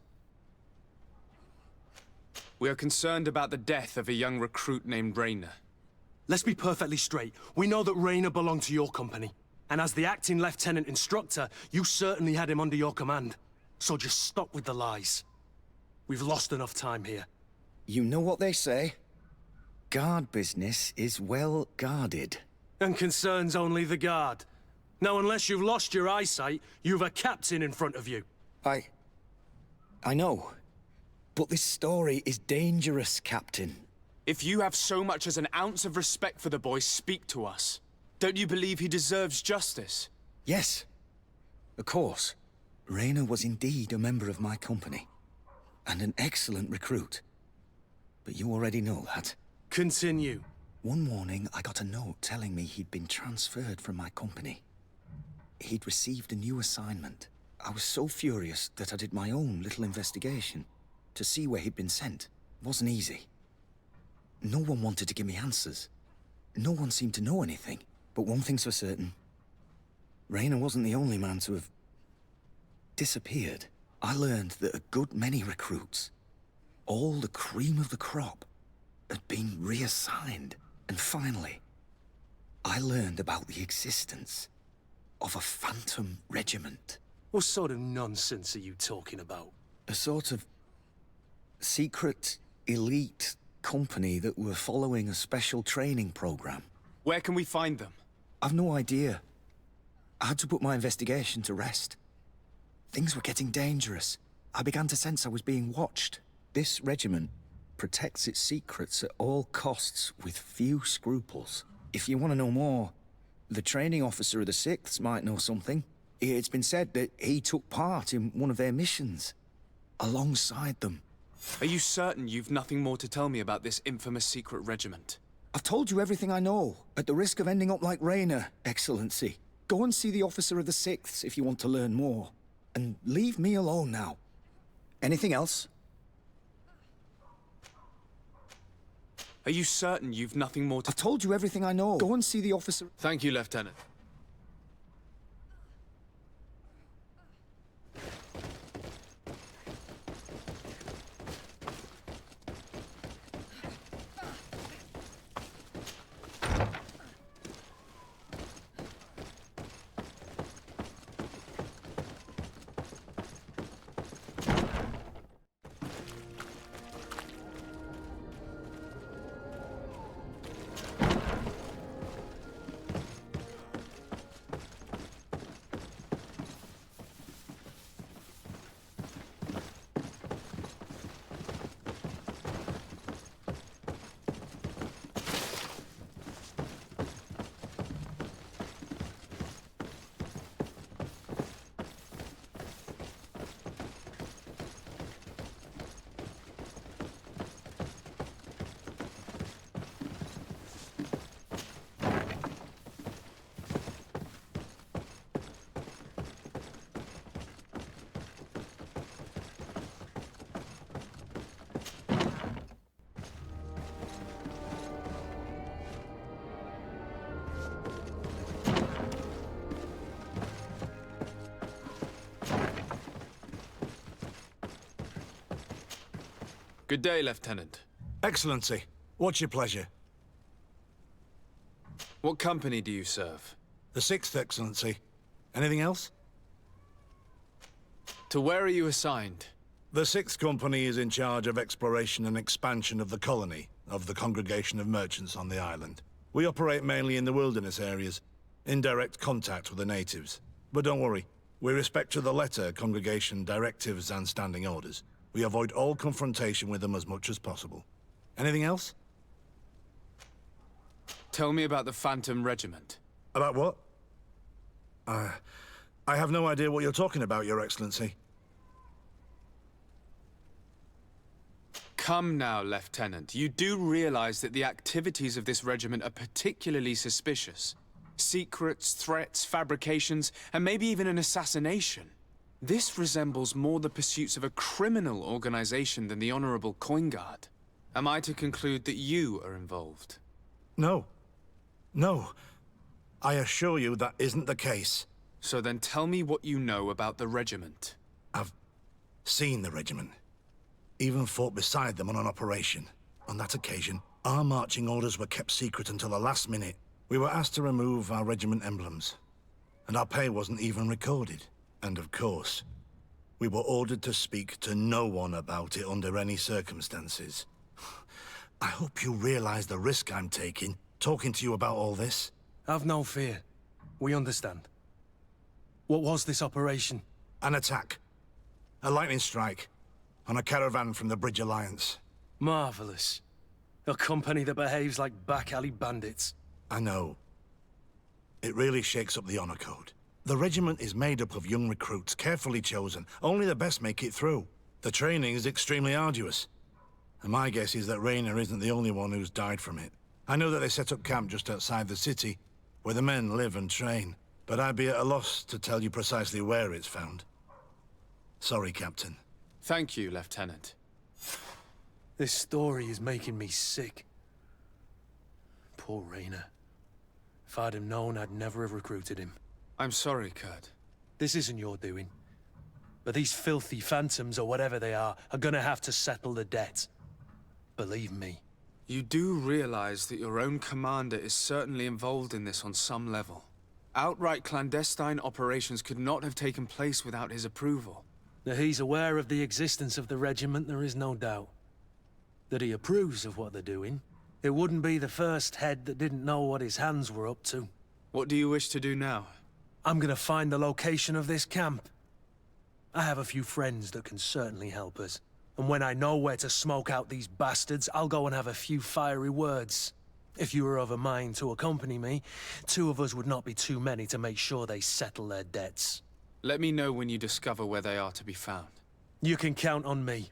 We are concerned about the death of a young recruit named Rainer. Let's be perfectly straight. We know that Rainer belonged to your company. And as the acting lieutenant instructor, you certainly had him under your command. So just stop with the lies. We've lost enough time here. You know what they say? Guard business is well guarded. And concerns only the guard. Now, unless you've lost your eyesight, you've a captain in front of you. I know. But this story is dangerous, Captain. If you have so much as an ounce of respect for the boy, speak to us. Don't you believe he deserves justice? Yes. Of course. Rainer was indeed a member of my company. And an excellent recruit. But you already know that. Continue. One morning, I got a note telling me he'd been transferred from my company. He'd received a new assignment. I was so furious that I did my own little investigation. To see where he'd been sent wasn't easy. No one wanted to give me answers. No one seemed to know anything. But one thing's for certain. Rainer wasn't the only man to have disappeared. I learned that a good many recruits, all the cream of the crop, had been reassigned. And finally, I learned about the existence of a phantom regiment. What sort of nonsense are you talking about? A sort of secret, elite company that were following a special training program. Where can we find them? I've no idea. I had to put my investigation to rest. Things were getting dangerous. I began to sense I was being watched. This regiment protects its secrets at all costs with few scruples. If you want to know more, the training officer of the 6th might know something. It's been said that he took part in one of their missions, alongside them. Are you certain you've nothing more to tell me about this infamous secret regiment? I've told you everything I know, at the risk of ending up like Raynor, Excellency. Go and see the officer of the 6th if you want to learn more. And leave me alone now. Anything else? Are you certain you've nothing more to... I've told you everything I know. Go and see the officer... Thank you, Lieutenant. Good day, Lieutenant. Excellency, what's your pleasure? What company do you serve? The 6th, Excellency. Anything else? To where are you assigned? The 6th Company is in charge of exploration and expansion of the colony of the Congregation of Merchants on the island. We operate mainly in the wilderness areas, in direct contact with the natives. But don't worry, we respect to the letter Congregation directives and standing orders. We avoid all confrontation with them as much as possible. Anything else? Tell me about the Phantom Regiment. About what? I have no idea what you're talking about, Your Excellency. Come now, Lieutenant. You do realize that the activities of this regiment are particularly suspicious. Secrets, threats, fabrications, and maybe even an assassination. This resembles more the pursuits of a criminal organization than the Honorable Coin Guard. Am I to conclude that you are involved? No. No. I assure you that isn't the case. So then tell me what you know about the regiment. I've seen the regiment. Even fought beside them on an operation. On that occasion, our marching orders were kept secret until the last minute. We were asked to remove our regiment emblems. And our pay wasn't even recorded. And of course, we were ordered to speak to no one about it under any circumstances. I hope you realize the risk I'm taking, talking to you about all this. Have no fear. We understand. What was this operation? An attack. A lightning strike. On a caravan from the Bridge Alliance. Marvelous. A company that behaves like back-alley bandits. I know. It really shakes up the honor code. The regiment is made up of young recruits, carefully chosen. Only the best make it through. The training is extremely arduous. And my guess is that Raynor isn't the only one who's died from it. I know that they set up camp just outside the city, where the men live and train. But I'd be at a loss to tell you precisely where it's found. Sorry, Captain. Thank you, Lieutenant. This story is making me sick. Poor Raynor. If I'd have known, I'd never have recruited him. I'm sorry, Kurt. This isn't your doing. But these filthy phantoms, or whatever they are gonna have to settle the debt. Believe me. You do realize that your own commander is certainly involved in this on some level. Outright clandestine operations could not have taken place without his approval. That he's aware of the existence of the regiment, there is no doubt. That he approves of what they're doing. It wouldn't be the first head that didn't know what his hands were up to. What do you wish to do now? I'm gonna find the location of this camp. I have a few friends that can certainly help us. And when I know where to smoke out these bastards, I'll go and have a few fiery words. If you were of a mind to accompany me, 2 of us would not be too many to make sure they settle their debts. Let me know when you discover where they are to be found. You can count on me.